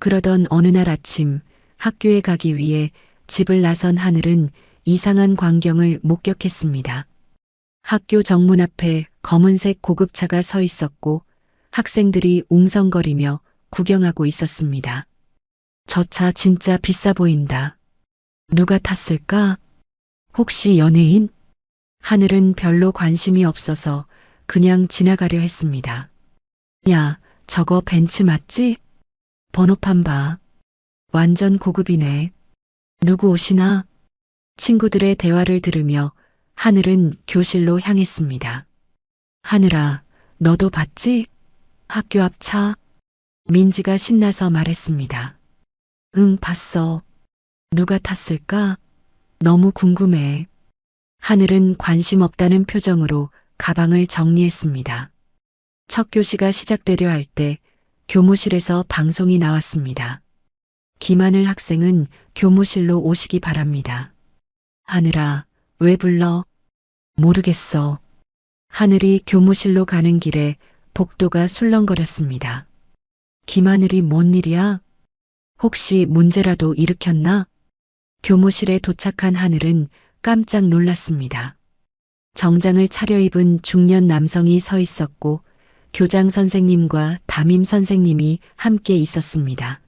그러던 어느 날 아침 학교에 가기 위해 집을 나선 하늘은 이상한 광경을 목격했습니다. 학교 정문 앞에 검은색 고급차가 서 있었고 학생들이 웅성거리며 구경하고 있었습니다. 저 차 진짜 비싸 보인다. 누가 탔을까? 혹시 연예인? 하늘은 별로 관심이 없어서 그냥 지나가려 했습니다. 야, 저거 벤츠 맞지? 번호판 봐. 완전 고급이네. 누구 오시나? 친구들의 대화를 들으며 하늘은 교실로 향했습니다. 하늘아, 너도 봤지? 학교 앞 차? 민지가 신나서 말했습니다. 응, 봤어. 누가 탔을까? 너무 궁금해. 하늘은 관심 없다는 표정으로 가방을 정리했습니다. 첫 교시가 시작되려 할 때 교무실에서 방송이 나왔습니다. 김하늘 학생은 교무실로 오시기 바랍니다. 하늘아, 왜 불러? 모르겠어. 하늘이 교무실로 가는 길에 복도가 술렁거렸습니다. 김하늘이 뭔 일이야? 혹시 문제라도 일으켰나? 교무실에 도착한 하늘은 깜짝 놀랐습니다. 정장을 차려입은 중년 남성이 서 있었고 교장 선생님과 담임 선생님이 함께 있었습니다.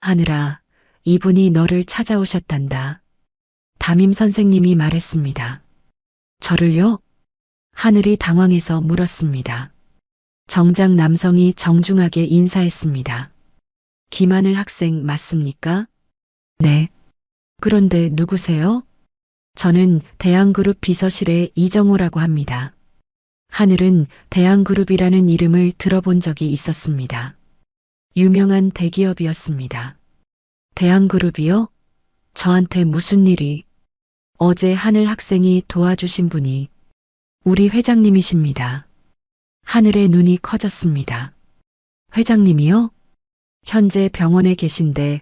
하늘아, 이분이 너를 찾아오셨단다. 담임 선생님이 말했습니다. 저를요? 하늘이 당황해서 물었습니다. 정장 남성이 정중하게 인사했습니다. 김하늘 학생 맞습니까? 네. 그런데 누구세요? 저는 대한그룹 비서실의 이정호라고 합니다. 하늘은 대한그룹이라는 이름을 들어본 적이 있었습니다. 유명한 대기업이었습니다. 대한그룹이요? 저한테 무슨 일이? 어제 하늘 학생이 도와주신 분이 우리 회장님이십니다. 하늘의 눈이 커졌습니다. 회장님이요? 현재 병원에 계신데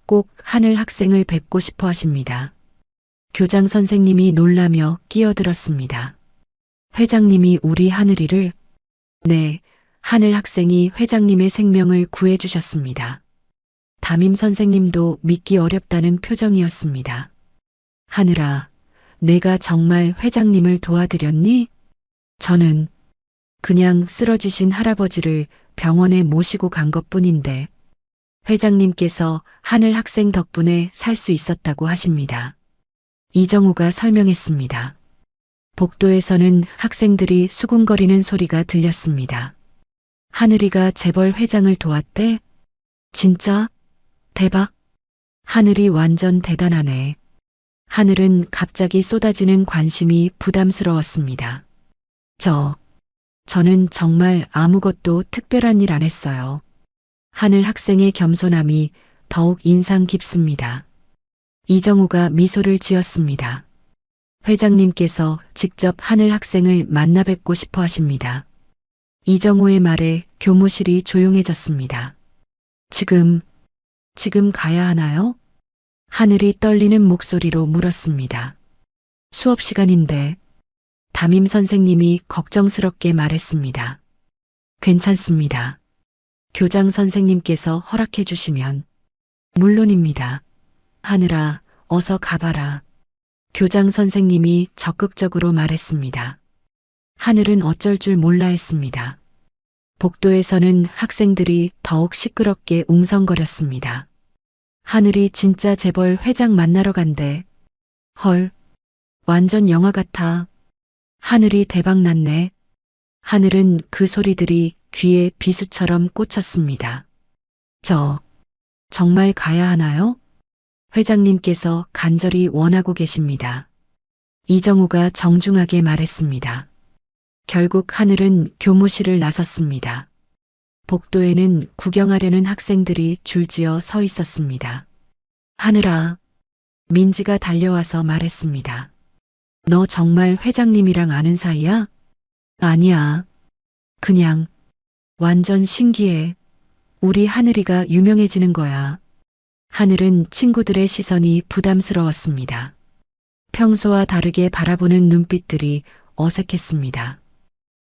꼭 하늘 학생을 뵙고 싶어 하십니다. 교장 선생님이 놀라며 끼어들었습니다. 회장님이 우리 하늘이를? 네, 하늘 학생이 회장님의 생명을 구해주셨습니다. 담임 선생님도 믿기 어렵다는 표정이었습니다. 하늘아, 내가 정말 회장님을 도와드렸니? 저는 그냥 쓰러지신 할아버지를 병원에 모시고 간 것뿐인데 회장님께서 하늘 학생 덕분에 살 수 있었다고 하십니다. 이정우가 설명했습니다. 복도에서는 학생들이 수군거리는 소리가 들렸습니다. 하늘이가 재벌 회장을 도왔대? 진짜? 대박. 하늘이 완전 대단하네. 하늘은 갑자기 쏟아지는 관심이 부담스러웠습니다. 저는 정말 아무것도 특별한 일 안 했어요. 하늘 학생의 겸손함이 더욱 인상 깊습니다. 이정우가 미소를 지었습니다. 회장님께서 직접 하늘 학생을 만나 뵙고 싶어 하십니다. 이정우의 말에 교무실이 조용해졌습니다. 지금 가야 하나요? 하늘이 떨리는 목소리로 물었습니다. 수업 시간인데 담임 선생님이 걱정스럽게 말했습니다. 괜찮습니다. 교장 선생님께서 허락해 주시면. 물론입니다. 하늘아, 어서 가봐라. 교장 선생님이 적극적으로 말했습니다. 하늘은 어쩔 줄 몰라 했습니다. 복도에서는 학생들이 더욱 시끄럽게 웅성거렸습니다. 하늘이 진짜 재벌 회장 만나러 간대. 헐, 완전 영화 같아. 하늘이 대박났네. 하늘은 그 소리들이 귀에 비수처럼 꽂혔습니다. 정말 가야 하나요? 회장님께서 간절히 원하고 계십니다. 이정우가 정중하게 말했습니다. 결국 하늘은 교무실을 나섰습니다. 복도에는 구경하려는 학생들이 줄지어 서 있었습니다. 하늘아, 민지가 달려와서 말했습니다. 너 정말 회장님이랑 아는 사이야? 아니야. 그냥 완전 신기해. 우리 하늘이가 유명해지는 거야. 하늘은 친구들의 시선이 부담스러웠습니다. 평소와 다르게 바라보는 눈빛들이 어색했습니다.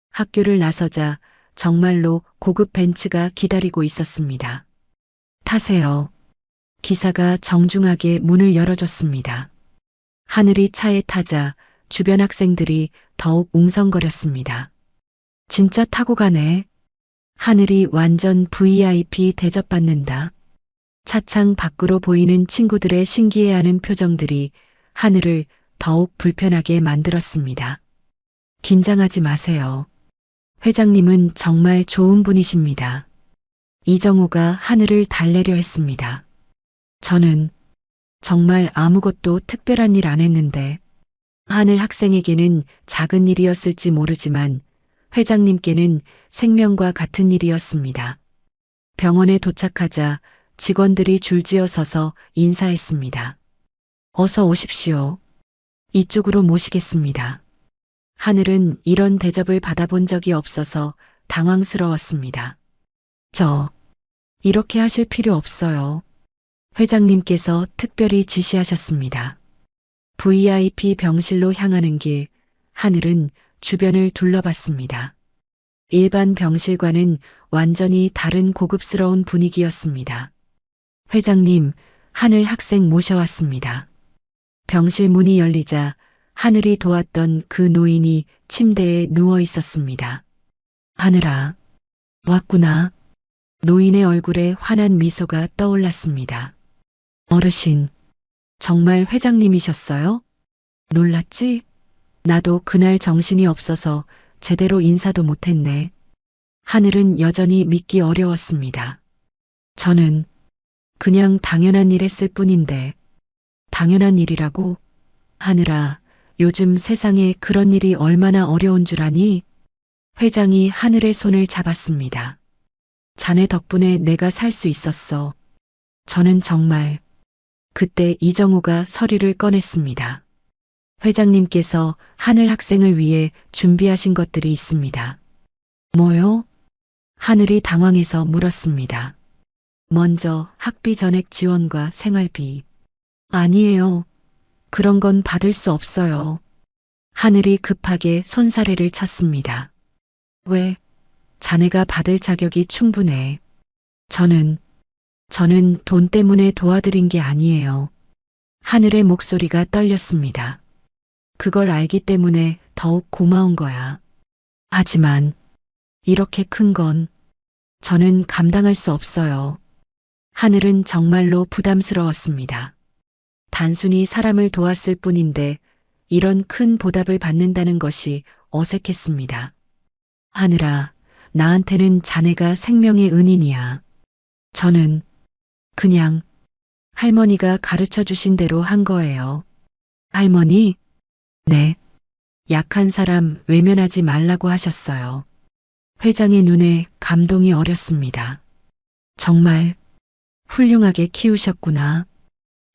학교를 나서자 정말로 고급 벤츠가 기다리고 있었습니다. 타세요. 기사가 정중하게 문을 열어줬습니다. 하늘이 차에 타자 주변 학생들이 더욱 웅성거렸습니다. 진짜 타고 가네. 하늘이 완전 VIP 대접받는다. 차창 밖으로 보이는 친구들의 신기해하는 표정들이 하늘을 더욱 불편하게 만들었습니다. 긴장하지 마세요. 회장님은 정말 좋은 분이십니다. 이정우가 하늘을 달래려 했습니다. 저는 정말 아무것도 특별한 일 안 했는데 하늘 학생에게는 작은 일이었을지 모르지만 회장님께는 생명과 같은 일이었습니다. 병원에 도착하자 직원들이 줄지어 서서 인사했습니다. 어서 오십시오. 이쪽으로 모시겠습니다. 하늘은 이런 대접을 받아본 적이 없어서 당황스러웠습니다. 이렇게 하실 필요 없어요. 회장님께서 특별히 지시하셨습니다. VIP 병실로 향하는 길, 하늘은 주변을 둘러봤습니다. 일반 병실과는 완전히 다른 고급스러운 분위기였습니다. 회장님, 하늘 학생 모셔왔습니다. 병실 문이 열리자 하늘이 도왔던 그 노인이 침대에 누워 있었습니다. 하늘아, 왔구나. 노인의 얼굴에 환한 미소가 떠올랐습니다. 어르신, 정말 회장님이셨어요? 놀랐지? 나도 그날 정신이 없어서 제대로 인사도 못했네. 하늘은 여전히 믿기 어려웠습니다. 저는 그냥 당연한 일 했을 뿐인데. 당연한 일이라고? 하늘아, 요즘 세상에 그런 일이 얼마나 어려운 줄 아니? 회장이 하늘의 손을 잡았습니다. 자네 덕분에 내가 살 수 있었어. 저는 정말. 그때 이정우가 서류를 꺼냈습니다. 회장님께서 하늘 학생을 위해 준비하신 것들이 있습니다. 뭐요? 하늘이 당황해서 물었습니다. 먼저 학비 전액 지원과 생활비. 아니에요. 그런 건 받을 수 없어요. 하늘이 급하게 손사래를 쳤습니다. 왜? 자네가 받을 자격이 충분해. 저는 돈 때문에 도와드린 게 아니에요. 하늘의 목소리가 떨렸습니다. 그걸 알기 때문에 더욱 고마운 거야. 하지만 이렇게 큰 건 저는 감당할 수 없어요. 하늘은 정말로 부담스러웠습니다. 단순히 사람을 도왔을 뿐인데 이런 큰 보답을 받는다는 것이 어색했습니다. 하늘아, 나한테는 자네가 생명의 은인이야. 저는 그냥 할머니가 가르쳐 주신 대로 한 거예요. 할머니? 네. 약한 사람 외면하지 말라고 하셨어요. 회장의 눈에 감동이 어렸습니다. 정말 훌륭하게 키우셨구나.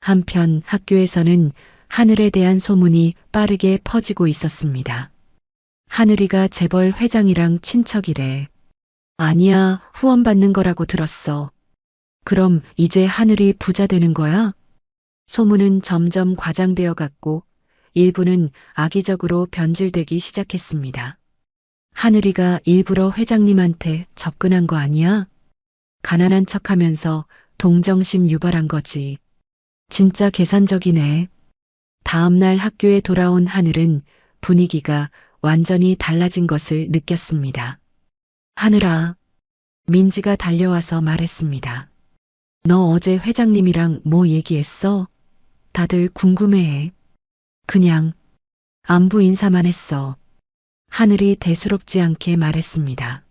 한편 학교에서는 하늘에 대한 소문이 빠르게 퍼지고 있었습니다. 하늘이가 재벌 회장이랑 친척이래. 아니야, 후원 받는 거라고 들었어. 그럼 이제 하늘이 부자 되는 거야? 소문은 점점 과장되어 갔고 일부는 악의적으로 변질되기 시작했습니다. 하늘이가 일부러 회장님한테 접근한 거 아니야? 가난한 척하면서 동정심 유발한 거지. 진짜 계산적이네. 다음 날 학교에 돌아온 하늘은 분위기가 완전히 달라진 것을 느꼈습니다. 하늘아, 민지가 달려와서 말했습니다. 너 어제 회장님이랑 뭐 얘기했어? 다들 궁금해해. 그냥 안부 인사만 했어. 하늘이 대수롭지 않게 말했습니다.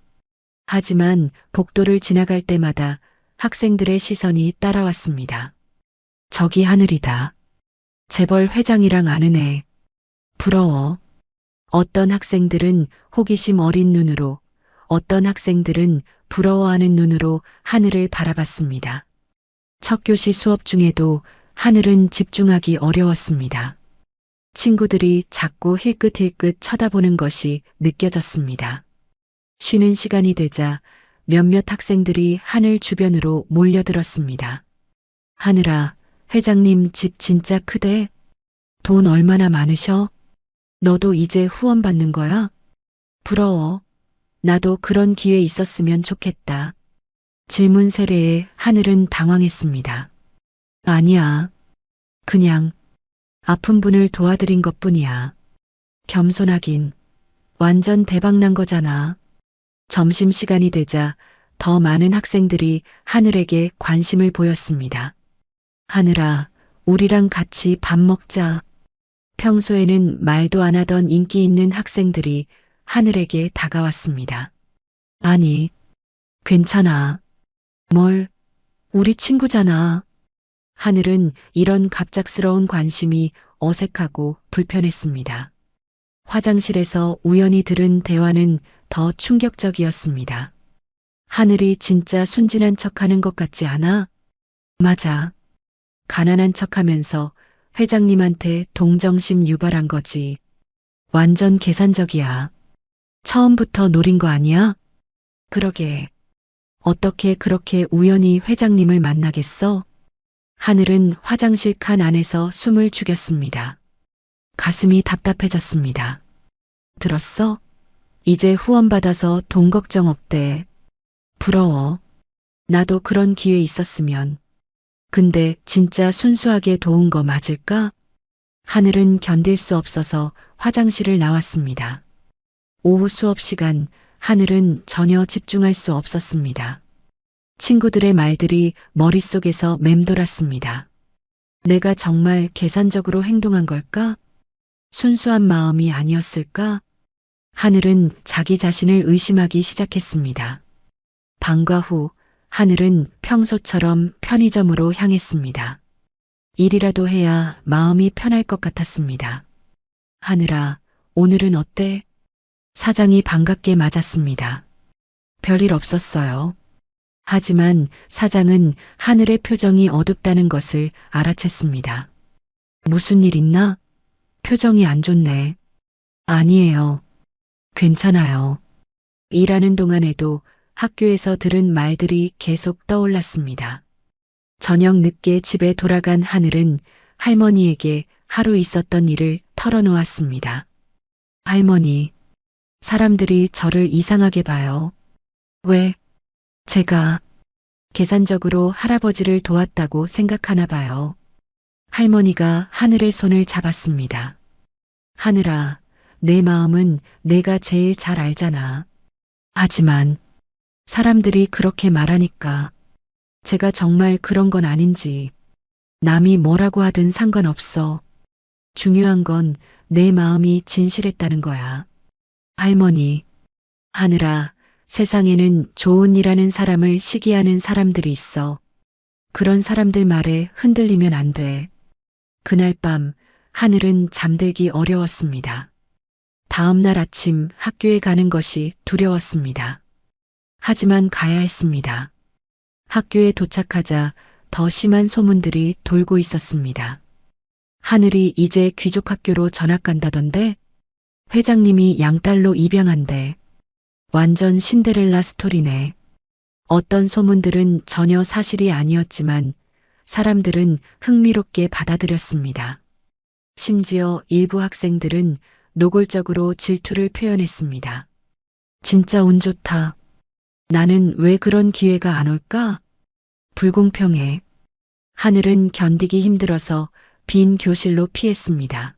하지만 복도를 지나갈 때마다 학생들의 시선이 따라왔습니다. 저기 하늘이다. 재벌 회장이랑 아는 애. 부러워. 어떤 학생들은 호기심 어린 눈으로, 어떤 학생들은 부러워하는 눈으로 하늘을 바라봤습니다. 첫 교시 수업 중에도 하늘은 집중하기 어려웠습니다. 친구들이 자꾸 힐끗힐끗 쳐다보는 것이 느껴졌습니다. 쉬는 시간이 되자 몇몇 학생들이 하늘 주변으로 몰려들었습니다. 하늘아, 회장님 집 진짜 크대? 돈 얼마나 많으셔? 너도 이제 후원 받는 거야? 부러워. 나도 그런 기회 있었으면 좋겠다. 질문 세례에 하늘은 당황했습니다. 아니야. 그냥 아픈 분을 도와드린 것뿐이야. 겸손하긴 완전 대박난 거잖아. 점심시간이 되자 더 많은 학생들이 하늘에게 관심을 보였습니다. 하늘아, 우리랑 같이 밥 먹자. 평소에는 말도 안 하던 인기 있는 학생들이 하늘에게 다가왔습니다. 아니, 괜찮아. 뭘, 우리 친구잖아. 하늘은 이런 갑작스러운 관심이 어색하고 불편했습니다. 화장실에서 우연히 들은 대화는 더 충격적이었습니다. 하늘이 진짜 순진한 척하는 것 같지 않아? 맞아. 가난한 척하면서 회장님한테 동정심 유발한 거지. 완전 계산적이야. 처음부터 노린 거 아니야? 그러게. 어떻게 그렇게 우연히 회장님을 만나겠어? 하늘은 화장실 칸 안에서 숨을 죽였습니다. 가슴이 답답해졌습니다. 들었어? 이제 후원받아서 돈 걱정 없대. 부러워. 나도 그런 기회 있었으면. 근데 진짜 순수하게 도운 거 맞을까? 하늘은 견딜 수 없어서 화장실을 나왔습니다. 오후 수업 시간 하늘은 전혀 집중할 수 없었습니다. 친구들의 말들이 머릿속에서 맴돌았습니다. 내가 정말 계산적으로 행동한 걸까? 순수한 마음이 아니었을까? 하늘은 자기 자신을 의심하기 시작했습니다. 방과 후 하늘은 평소처럼 편의점으로 향했습니다. 일이라도 해야 마음이 편할 것 같았습니다. 하늘아, 오늘은 어때? 사장이 반갑게 맞았습니다. 별일 없었어요. 하지만 사장은 하늘의 표정이 어둡다는 것을 알아챘습니다. 무슨 일 있나? 표정이 안 좋네. 아니에요. 괜찮아요. 일하는 동안에도 학교에서 들은 말들이 계속 떠올랐습니다. 저녁 늦게 집에 돌아간 하늘은 할머니에게 하루 있었던 일을 털어놓았습니다. 할머니, 사람들이 저를 이상하게 봐요. 왜? 제가 계산적으로 할아버지를 도왔다고 생각하나 봐요. 할머니가 하늘의 손을 잡았습니다. 하늘아, 내 마음은 내가 제일 잘 알잖아. 하지만 사람들이 그렇게 말하니까 제가 정말 그런 건 아닌지 남이 뭐라고 하든 상관없어. 중요한 건 내 마음이 진실했다는 거야. 할머니, 하늘아, 세상에는 좋은 일하는 사람을 시기하는 사람들이 있어. 그런 사람들 말에 흔들리면 안 돼. 그날 밤 하늘은 잠들기 어려웠습니다. 다음 날 아침 학교에 가는 것이 두려웠습니다. 하지만 가야 했습니다. 학교에 도착하자 더 심한 소문들이 돌고 있었습니다. 하늘이 이제 귀족학교로 전학 간다던데, 회장님이 양딸로 입양한대. 완전 신데렐라 스토리네. 어떤 소문들은 전혀 사실이 아니었지만 사람들은 흥미롭게 받아들였습니다. 심지어 일부 학생들은 노골적으로 질투를 표현했습니다. 진짜 운 좋다. 나는 왜 그런 기회가 안 올까? 불공평해. 하늘은 견디기 힘들어서 빈 교실로 피했습니다.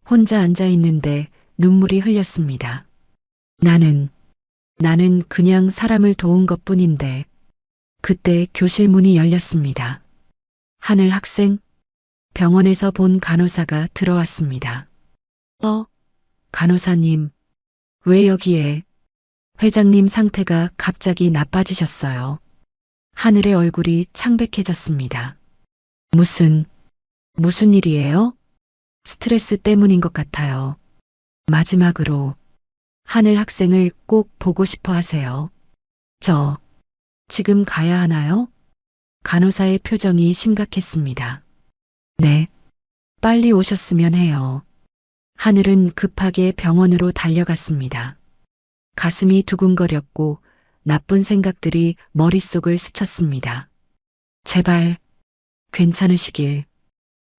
혼자 앉아 있는데 눈물이 흘렸습니다. 나는 그냥 사람을 도운 것뿐인데. 그때 교실 문이 열렸습니다. 하늘 학생? 병원에서 본 간호사가 들어왔습니다. 간호사님, 왜 여기에? 회장님 상태가 갑자기 나빠지셨어요. 하늘의 얼굴이 창백해졌습니다. 무슨 일이에요? 스트레스 때문인 것 같아요. 마지막으로 하늘 학생을 꼭 보고 싶어 하세요. 지금 가야 하나요? 간호사의 표정이 심각했습니다. 네, 빨리 오셨으면 해요. 하늘은 급하게 병원으로 달려갔습니다. 가슴이 두근거렸고 나쁜 생각들이 머릿속을 스쳤습니다. 제발 괜찮으시길.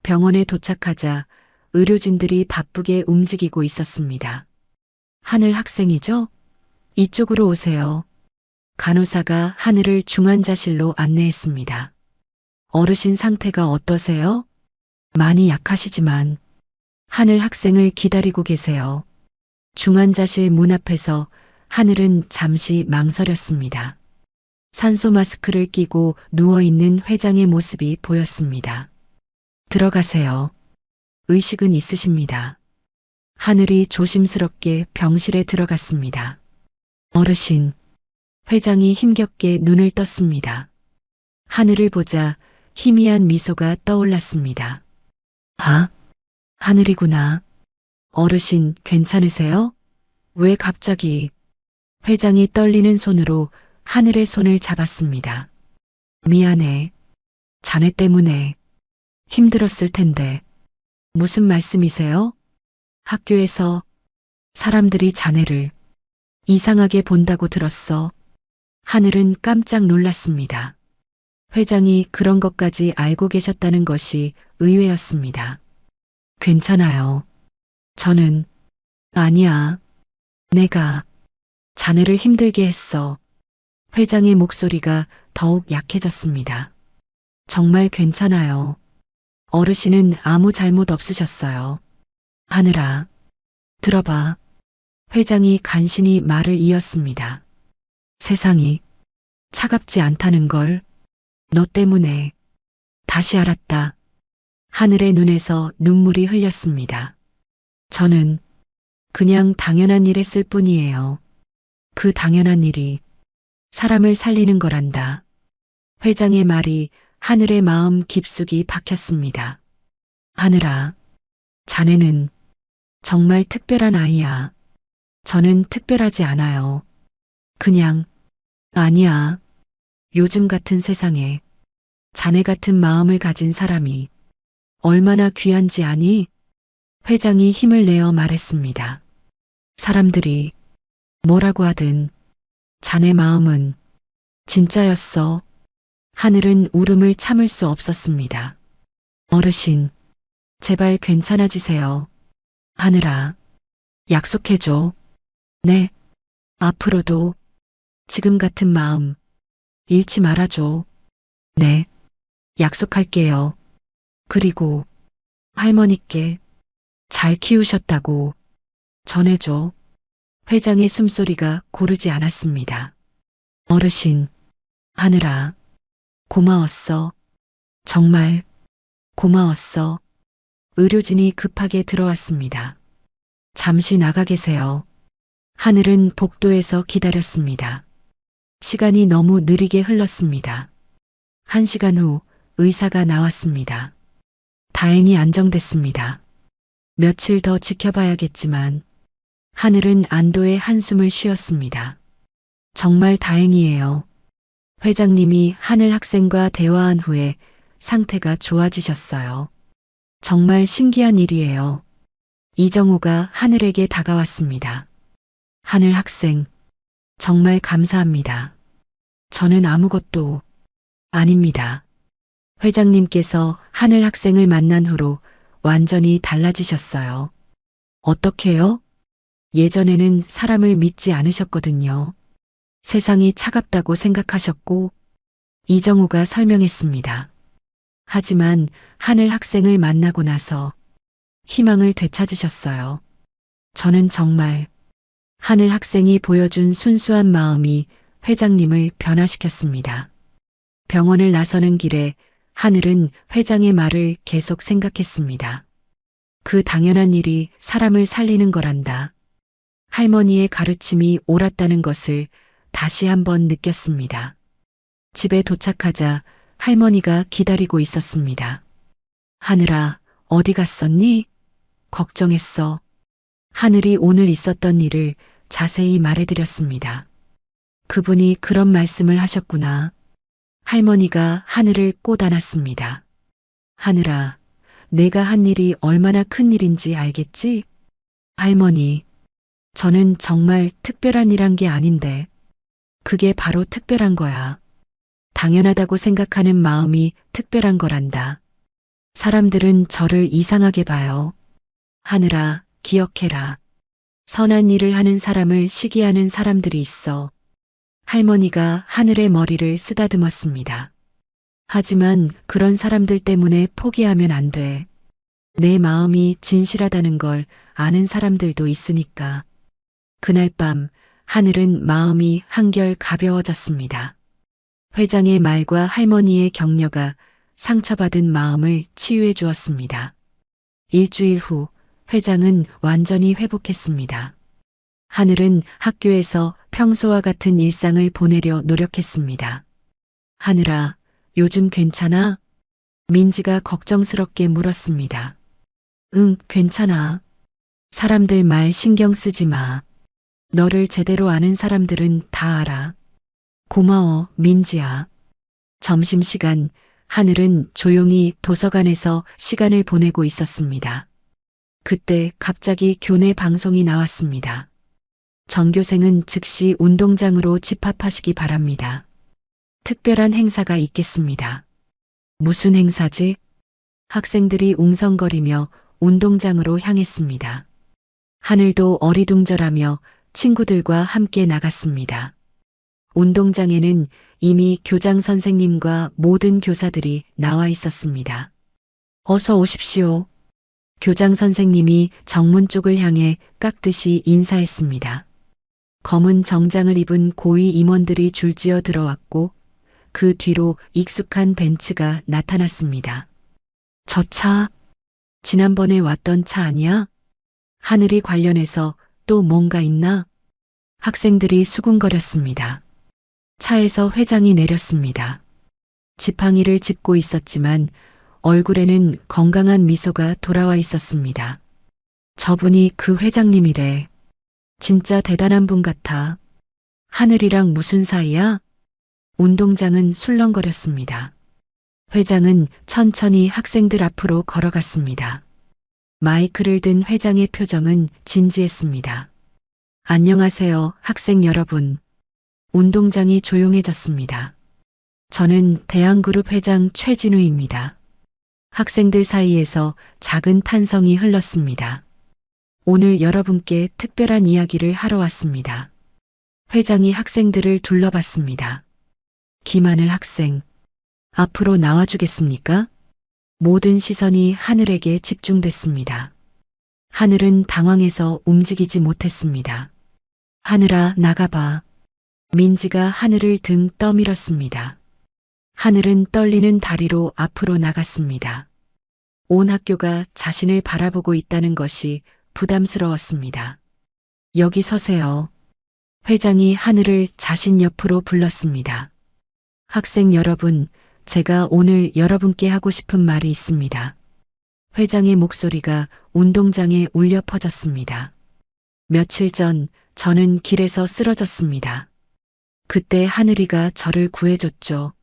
병원에 도착하자 의료진들이 바쁘게 움직이고 있었습니다. 하늘 학생이죠? 이쪽으로 오세요. 간호사가 하늘을 중환자실로 안내했습니다. 어르신 상태가 어떠세요? 많이 약하시지만 하늘 학생을 기다리고 계세요. 중환자실 문 앞에서 하늘은 잠시 망설였습니다. 산소 마스크를 끼고 누워있는 회장의 모습이 보였습니다. 들어가세요. 의식은 있으십니다. 하늘이 조심스럽게 병실에 들어갔습니다. 어르신, 회장이 힘겹게 눈을 떴습니다. 하늘을 보자 희미한 미소가 떠올랐습니다. 하늘이구나. 어르신 괜찮으세요? 왜 갑자기? 회장이 떨리는 손으로 하늘의 손을 잡았습니다. 미안해. 자네 때문에 힘들었을 텐데. 무슨 말씀이세요? 학교에서 사람들이 자네를 이상하게 본다고 들었어. 하늘은 깜짝 놀랐습니다. 회장이 그런 것까지 알고 계셨다는 것이 의외였습니다. 괜찮아요. 저는 아니야. 내가 자네를 힘들게 했어. 회장의 목소리가 더욱 약해졌습니다. 정말 괜찮아요. 어르신은 아무 잘못 없으셨어요. 하늘아, 들어봐. 회장이 간신히 말을 이었습니다. 세상이 차갑지 않다는 걸 너 때문에 다시 알았다. 하늘의 눈에서 눈물이 흘렸습니다. 저는 그냥 당연한 일 했을 뿐이에요. 그 당연한 일이 사람을 살리는 거란다. 회장의 말이 하늘의 마음 깊숙이 박혔습니다. 하늘아, 자네는 정말 특별한 아이야. 저는 특별하지 않아요. 그냥, 아니야. 요즘 같은 세상에 자네 같은 마음을 가진 사람이 얼마나 귀한지 아니? 회장이 힘을 내어 말했습니다. 사람들이 뭐라고 하든 자네 마음은 진짜였어. 하늘은 울음을 참을 수 없었습니다. 어르신, 제발 괜찮아지세요. 하늘아, 약속해줘. 네, 앞으로도 지금 같은 마음 잃지 말아줘. 네, 약속할게요. 그리고 할머니께 잘 키우셨다고 전해줘. 회장의 숨소리가 고르지 않았습니다. 어르신, 하늘아, 고마웠어. 정말 고마웠어. 의료진이 급하게 들어왔습니다. 잠시 나가 계세요. 하늘은 복도에서 기다렸습니다. 시간이 너무 느리게 흘렀습니다. 1시간 후 의사가 나왔습니다. 다행히 안정됐습니다. 며칠 더 지켜봐야겠지만 하늘은 안도의 한숨을 쉬었습니다. 정말 다행이에요. 회장님이 하늘 학생과 대화한 후에 상태가 좋아지셨어요. 정말 신기한 일이에요. 이정호가 하늘에게 다가왔습니다. 하늘 학생, 정말 감사합니다. 저는 아무것도 아닙니다. 회장님께서 하늘 학생을 만난 후로 완전히 달라지셨어요. 어떻게요? 예전에는 사람을 믿지 않으셨거든요. 세상이 차갑다고 생각하셨고, 이정우가 설명했습니다. 하지만 하늘 학생을 만나고 나서 희망을 되찾으셨어요. 저는 정말 하늘 학생이 보여준 순수한 마음이 회장님을 변화시켰습니다. 병원을 나서는 길에 하늘은 회장의 말을 계속 생각했습니다. 그 당연한 일이 사람을 살리는 거란다. 할머니의 가르침이 옳았다는 것을 다시 한번 느꼈습니다. 집에 도착하자 할머니가 기다리고 있었습니다. 하늘아, 어디 갔었니? 걱정했어. 하늘이 오늘 있었던 일을 자세히 말해드렸습니다. 그분이 그런 말씀을 하셨구나. 할머니가 하늘을 꼭 안았습니다. 하늘아, 내가 한 일이 얼마나 큰 일인지 알겠지? 할머니, 저는 정말 특별한 일 한 게 아닌데, 그게 바로 특별한 거야. 당연하다고 생각하는 마음이 특별한 거란다. 사람들은 저를 이상하게 봐요. 하늘아, 기억해라. 선한 일을 하는 사람을 시기하는 사람들이 있어. 할머니가 하늘의 머리를 쓰다듬었습니다. 하지만 그런 사람들 때문에 포기하면 안 돼. 내 마음이 진실하다는 걸 아는 사람들도 있으니까. 그날 밤 하늘은 마음이 한결 가벼워졌습니다. 회장의 말과 할머니의 격려가 상처받은 마음을 치유해 주었습니다. 일주일 후 회장은 완전히 회복했습니다. 하늘은 학교에서 평소와 같은 일상을 보내려 노력했습니다. 하늘아, 요즘 괜찮아? 민지가 걱정스럽게 물었습니다. 응, 괜찮아. 사람들 말 신경 쓰지 마. 너를 제대로 아는 사람들은 다 알아. 고마워, 민지야. 점심시간, 하늘은 조용히 도서관에서 시간을 보내고 있었습니다. 그때 갑자기 교내 방송이 나왔습니다. 전교생은 즉시 운동장으로 집합하시기 바랍니다. 특별한 행사가 있겠습니다. 무슨 행사지? 학생들이 웅성거리며 운동장으로 향했습니다. 하늘도 어리둥절하며 친구들과 함께 나갔습니다. 운동장에는 이미 교장 선생님과 모든 교사들이 나와 있었습니다. 어서 오십시오. 교장 선생님이 정문 쪽을 향해 깍듯이 인사했습니다. 검은 정장을 입은 고위 임원들이 줄지어 들어왔고 그 뒤로 익숙한 벤츠가 나타났습니다. 저 차, 지난번에 왔던 차 아니야? 하늘이 관련해서 또 뭔가 있나? 학생들이 수군거렸습니다. 차에서 회장이 내렸습니다. 지팡이를 짚고 있었지만 얼굴에는 건강한 미소가 돌아와 있었습니다. 저분이 그 회장님이래. 진짜 대단한 분 같아. 하늘이랑 무슨 사이야? 운동장은 술렁거렸습니다. 회장은 천천히 학생들 앞으로 걸어갔습니다. 마이크를 든 회장의 표정은 진지했습니다. 안녕하세요, 학생 여러분. 운동장이 조용해졌습니다. 저는 대한그룹 회장 최진우입니다. 학생들 사이에서 작은 탄성이 흘렀습니다. 오늘 여러분께 특별한 이야기를 하러 왔습니다. 회장이 학생들을 둘러봤습니다. 김하늘 학생, 앞으로 나와주겠습니까? 모든 시선이 하늘에게 집중됐습니다. 하늘은 당황해서 움직이지 못했습니다. 하늘아, 나가봐. 민지가 하늘을 등 떠밀었습니다. 하늘은 떨리는 다리로 앞으로 나갔습니다. 온 학교가 자신을 바라보고 있다는 것이 부담스러웠습니다. 여기 서세요. 회장이 하늘을 자신 옆으로 불렀습니다. 학생 여러분, 제가 오늘 여러분께 하고 싶은 말이 있습니다. 회장의 목소리가 운동장에 울려 퍼졌습니다. 며칠 전 저는 길에서 쓰러졌습니다. 그때 하늘이가 저를 구해줬죠.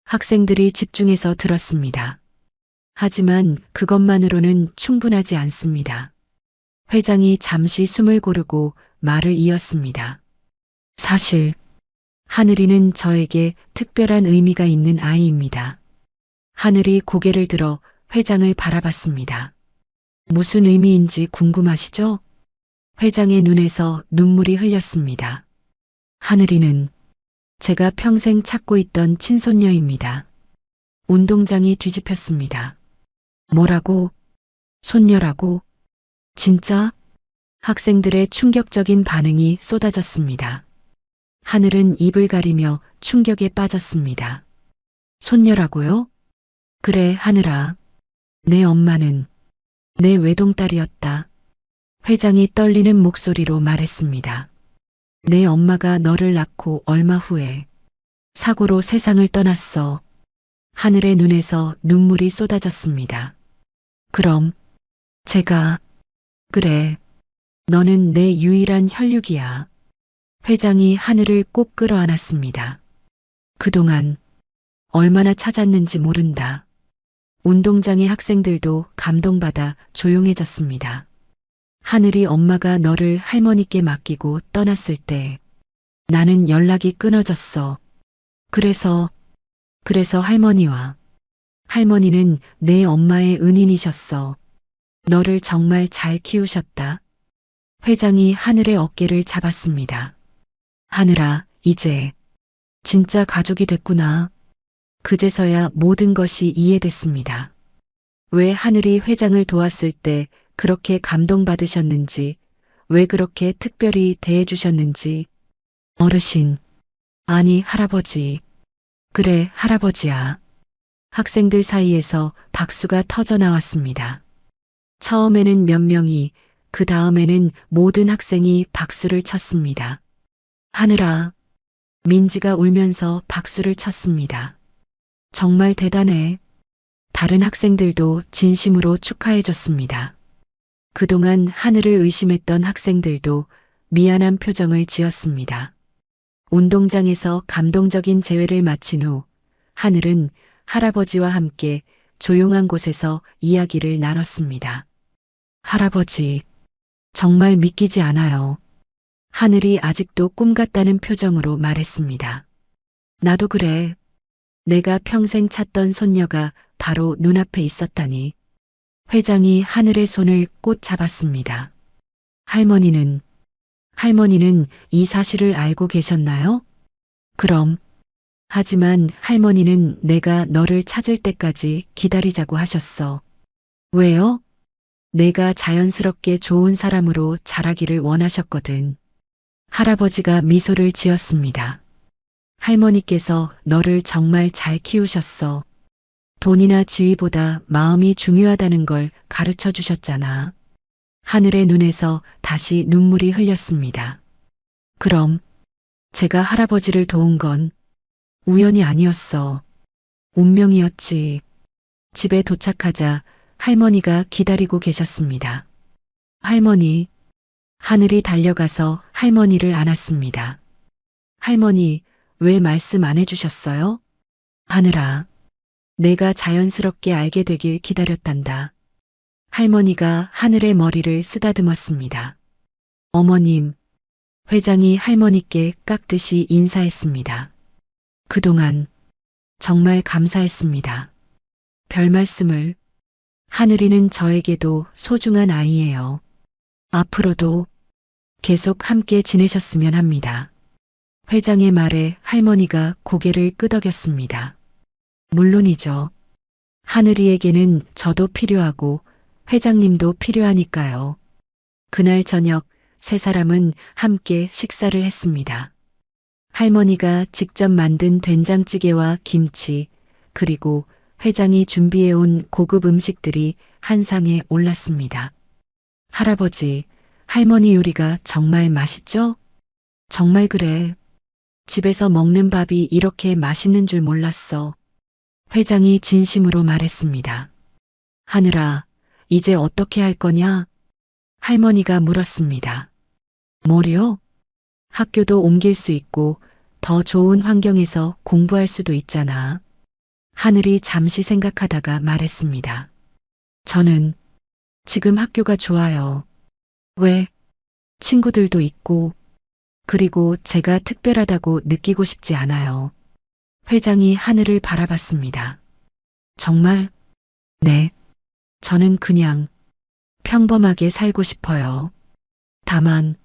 학생들이 집중해서 들었습니다. 하지만 그것만으로는 충분하지 않습니다. 회장이 잠시 숨을 고르고 말을 이었습니다. 사실 하늘이는 저에게 특별한 의미가 있는 아이입니다. 하늘이 고개를 들어 회장을 바라봤습니다. 무슨 의미인지 궁금하시죠? 회장의 눈에서 눈물이 흘렸습니다. 하늘이는 제가 평생 찾고 있던 친손녀입니다. 운동장이 뒤집혔습니다. 뭐라고? 손녀라고? 진짜? 학생들의 충격적인 반응이 쏟아졌습니다. 하늘은 입을 가리며 충격에 빠졌습니다. 손녀라고요? 그래, 하늘아. 내 엄마는 내 외동딸이었다. 회장이 떨리는 목소리로 말했습니다. 내 엄마가 너를 낳고 얼마 후에 사고로 세상을 떠났어. 하늘의 눈에서 눈물이 쏟아졌습니다. 그럼 제가 그래. 너는 내 유일한 혈육이야. 회장이 하늘을 꼭 끌어안았습니다. 그동안 얼마나 찾았는지 모른다. 운동장의 학생들도 감동받아 조용해졌습니다. 하늘이 엄마가 너를 할머니께 맡기고 떠났을 때 나는 연락이 끊어졌어. 그래서 할머니와 할머니는 내 엄마의 은인이셨어. 너를 정말 잘 키우셨다. 회장이 하늘의 어깨를 잡았습니다. 하늘아, 이제 진짜 가족이 됐구나. 그제서야 모든 것이 이해됐습니다. 왜 하늘이 회장을 도왔을 때 그렇게 감동받으셨는지, 왜 그렇게 특별히 대해주셨는지. 어르신, 아니 할아버지. 그래, 할아버지야. 학생들 사이에서 박수가 터져 나왔습니다. 처음에는 몇 명이, 그 다음에는 모든 학생이 박수를 쳤습니다. 하늘아, 민지가 울면서 박수를 쳤습니다. 정말 대단해. 다른 학생들도 진심으로 축하해줬습니다. 그동안 하늘을 의심했던 학생들도 미안한 표정을 지었습니다. 운동장에서 감동적인 재회를 마친 후 하늘은 할아버지와 함께 조용한 곳에서 이야기를 나눴습니다. 할아버지, 정말 믿기지 않아요. 하늘이 아직도 꿈 같다는 표정으로 말했습니다. 나도 그래. 내가 평생 찾던 손녀가 바로 눈앞에 있었다니. 회장이 하늘의 손을 꼭 잡았습니다. 할머니는 이 사실을 알고 계셨나요? 그럼. 하지만 할머니는 내가 너를 찾을 때까지 기다리자고 하셨어. 왜요? 내가 자연스럽게 좋은 사람으로 자라기를 원하셨거든. 할아버지가 미소를 지었습니다. 할머니께서 너를 정말 잘 키우셨어. 돈이나 지위보다 마음이 중요하다는 걸 가르쳐 주셨잖아. 하늘의 눈에서 다시 눈물이 흘렸습니다. 그럼 제가 할아버지를 도운 건 우연이 아니었어. 운명이었지. 집에 도착하자 할머니가 기다리고 계셨습니다. 할머니, 하늘이 달려가서 할머니를 안았습니다. 할머니, 왜 말씀 안 해주셨어요? 하늘아, 내가 자연스럽게 알게 되길 기다렸단다. 할머니가 하늘의 머리를 쓰다듬었습니다. 어머님, 회장이 할머니께 깍듯이 인사했습니다. 그동안 정말 감사했습니다. 별 말씀을. 하늘이는 저에게도 소중한 아이예요. 앞으로도 계속 함께 지내셨으면 합니다. 회장의 말에 할머니가 고개를 끄덕였습니다. 물론이죠. 하늘이에게는 저도 필요하고 회장님도 필요하니까요. 그날 저녁 세 사람은 함께 식사를 했습니다. 할머니가 직접 만든 된장찌개와 김치, 그리고 회장이 준비해온 고급 음식들이 한 상에 올랐습니다. 할아버지, 할머니 요리가 정말 맛있죠? 정말 그래. 집에서 먹는 밥이 이렇게 맛있는 줄 몰랐어. 회장이 진심으로 말했습니다. 하늘아, 이제 어떻게 할 거냐? 할머니가 물었습니다. 뭐요? 학교도 옮길 수 있고 더 좋은 환경에서 공부할 수도 있잖아. 하늘이 잠시 생각하다가 말했습니다. 저는 지금 학교가 좋아요. 왜? 친구들도 있고, 그리고 제가 특별하다고 느끼고 싶지 않아요. 회장이 하늘을 바라봤습니다. 정말? 네. 저는 그냥 평범하게 살고 싶어요. 다만,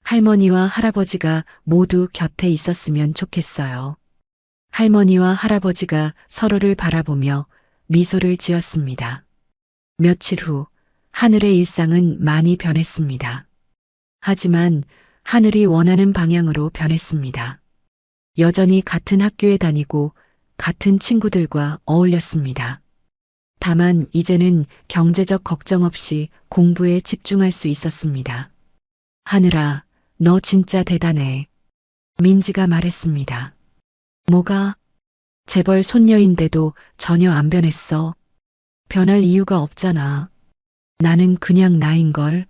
할머니와 할아버지가 모두 곁에 있었으면 좋겠어요. 할머니와 할아버지가 서로를 바라보며 미소를 지었습니다. 며칠 후 하늘의 일상은 많이 변했습니다. 하지만 하늘이 원하는 방향으로 변했습니다. 여전히 같은 학교에 다니고 같은 친구들과 어울렸습니다. 다만 이제는 경제적 걱정 없이 공부에 집중할 수 있었습니다. 하늘아, 너 진짜 대단해. 민지가 말했습니다. 뭐가? 재벌 손녀인데도 전혀 안 변했어. 변할 이유가 없잖아. 나는 그냥 나인걸.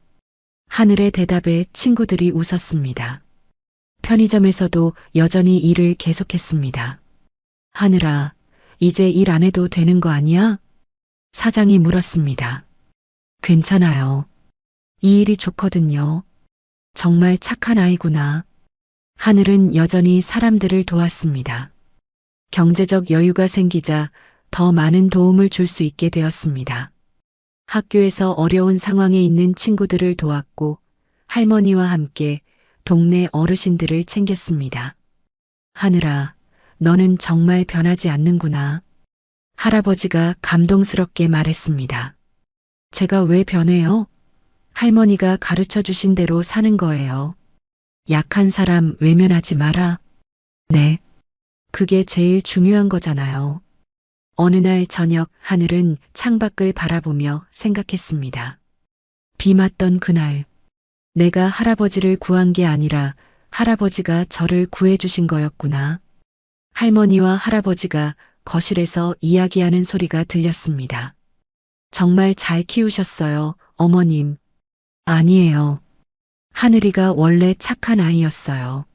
하늘의 대답에 친구들이 웃었습니다. 편의점에서도 여전히 일을 계속했습니다. 하늘아, 이제 일 안 해도 되는 거 아니야? 사장이 물었습니다. 괜찮아요. 이 일이 좋거든요. 정말 착한 아이구나. 하늘은 여전히 사람들을 도왔습니다. 경제적 여유가 생기자 더 많은 도움을 줄 수 있게 되었습니다. 학교에서 어려운 상황에 있는 친구들을 도왔고 할머니와 함께 동네 어르신들을 챙겼습니다. 하늘아, 너는 정말 변하지 않는구나. 할아버지가 감동스럽게 말했습니다. 제가 왜 변해요? 할머니가 가르쳐 주신 대로 사는 거예요. 약한 사람 외면하지 마라. 네. 그게 제일 중요한 거잖아요. 어느 날 저녁 하늘은 창밖을 바라보며 생각했습니다. 비 맞던 그날, 내가 할아버지를 구한 게 아니라 할아버지가 저를 구해주신 거였구나. 할머니와 할아버지가 거실에서 이야기하는 소리가 들렸습니다. 정말 잘 키우셨어요, 어머님. 아니에요. 하늘이가 원래 착한 아이였어요.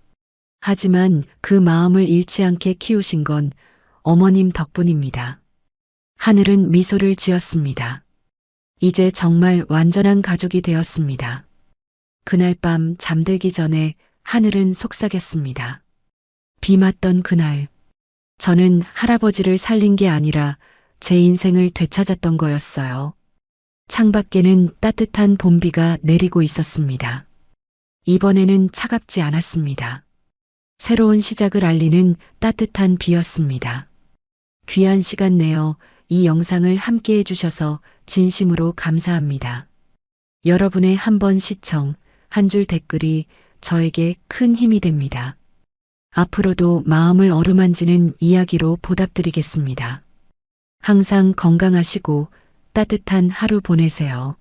하지만 그 마음을 잃지 않게 키우신 건 어머님 덕분입니다. 하늘은 미소를 지었습니다. 이제 정말 완전한 가족이 되었습니다. 그날 밤 잠들기 전에 하늘은 속삭였습니다. 비 맞던 그날, 저는 할아버지를 살린 게 아니라 제 인생을 되찾았던 거였어요. 창밖에는 따뜻한 봄비가 내리고 있었습니다. 이번에는 차갑지 않았습니다. 새로운 시작을 알리는 따뜻한 비였습니다. 귀한 시간 내어 이 영상을 함께 해주셔서 진심으로 감사합니다. 여러분의 한 번 시청, 한 줄 댓글이 저에게 큰 힘이 됩니다. 앞으로도 마음을 어루만지는 이야기로 보답드리겠습니다. 항상 건강하시고 따뜻한 하루 보내세요.